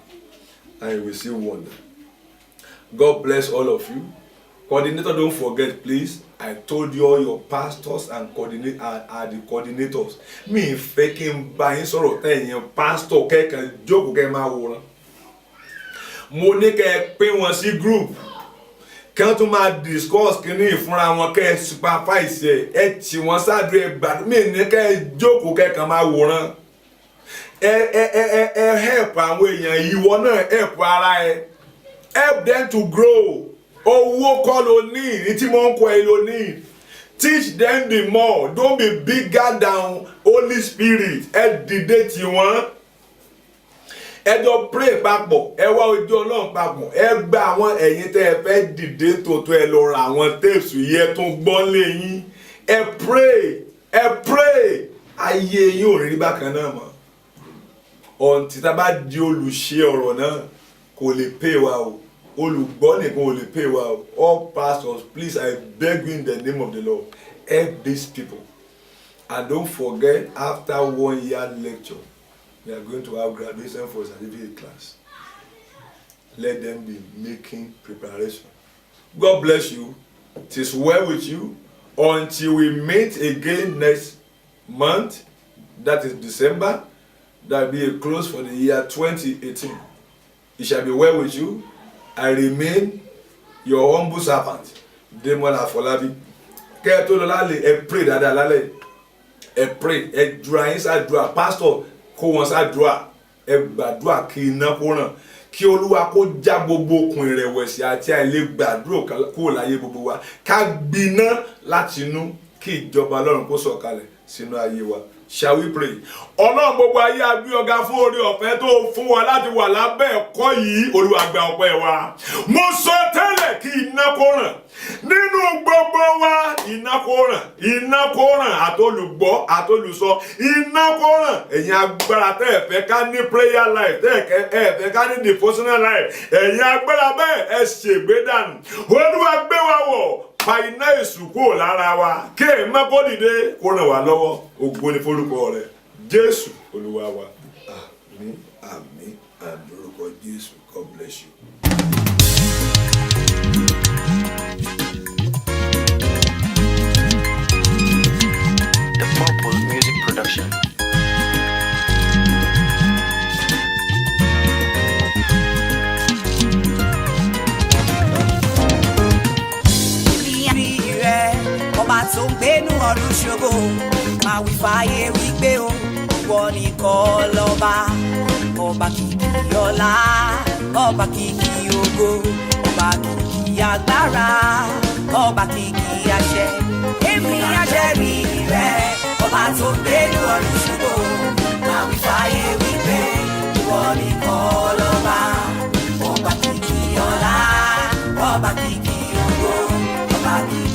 and you will see wonder. God bless all of you. Coordinator, don't forget, please. I told you all your pastors and coordinate are the coordinators. Me faking buying sọ̀rọ̀ tẹ̀yìn pastor kẹ́kẹ́ jókòó kẹ́ máa wòran. Mo ní kẹ́ pín wọn sí group. Kẹ́ tún máa discuss kíní ìfúnra wọn kẹ́ supervise ẹ tí wọ́n ṣáájú ẹ gbàdúrà. Mi ní kẹ́ jókòó kẹ́ máa wòran. Help àwọn èèyàn ìwọ náà help ara ẹ. Help them to grow. Owó kọ́ ló ní ní tí mo ń kọ́ ẹ ló ní. Teach them the more. Don't be bigger than Holy Spirit. Ẹ dìde tí wọ́n. Ẹ jọ pray papọ̀. Ẹ wá ojú Ọlọ́run papọ̀. Ẹ gba àwọn ẹ̀yin tẹ́ ẹ fẹ́ dìde tòótọ́ ẹ lọ ra àwọn tapes yẹ tó gbọ́ lẹ́yìn. Ẹ pray. Ẹ pray. Ayé yín ò rí bákan náà mọ́. Ọ̀ntì tá bá di olùṣe ọ̀rọ̀ náà kò lè pay wa o. Olùgbọ́ nìkan ò lè pay wa o. All pastors, please, I beg you in the name of the Lord, help these people. And don't forget, after 1 year lecture, we are going to have graduation for certificate class. Let them be making preparation. God bless you. It is well with you. Until we meet again next month, that is December, that will be a close for the year 2018. It shall be well with you. I remain your humble servant, Demola Afolabi. Kẹ́ tó lọ lálẹ́, ẹ pray dáadáa lálẹ́. Ẹ pray, ẹ dúra yín ṣàdúrà, pastor kó wọn ṣàdúrà, ẹ gbàdúrà kí iná kó ràn, kí Olúwa kó já gbogbo okùn ìrẹ̀wẹ̀sì àti àìlè gbàdúrà kó láyé gbogbo wa. Ká gbiná láti inú kí ìjọba Ọlọ́run kó sọ̀kalẹ̀ sínú ayé wa. Shall we pray? Ọlọ́run gbogbo ayé a gbé ọ̀gá fún oore ọ̀fẹ́ tó fún wa láti wà lábẹ́ ẹ̀kọ́ yìí. Olúwa gba ọpẹ́ wa. Mo sọ tẹ́lẹ̀ kí iná kó ràn nínú gbogbo wa. Iná kó ràn àtolùgbọ́ àtolùsọ. Iná kó ràn. Ẹ̀yin agbára tẹ́ ẹ fẹ́ ká ní prayer life, tẹ́ ẹ fẹ́ ká ní devotional life. Ẹ̀yin agbára bẹ́ẹ̀ ẹ ṣègbé dànù. Olúwa gbé wa wọ̀. Pa iná èṣù kúrò lára wa. Kí èèmọ́ kó dìde kó ràn wá lọ́wọ́. Ògo ni forúkọ rẹ̀. Jésù Olúwa wa. Àmín, àmín, àmín lórúkọ Jésù. God bless you.
The Purple Music Production.
Tó ń gbénú ọdún ṣògo máa wí fàyè wípé o ìwọ nìkan lọ́ba, ọba kìkì ọlá, ọba kìkì ògo, ọba kìkì agbára, ọba kìkì àṣẹ. Èmi ajẹ́rìí rẹ, ọba tó ń gbénú ọdún ṣògo máa wí fàyè wípé ìwọ nìkan lọ́ba, ọba kìkì ọlá, ọba kìkì ògo, ọba kìkì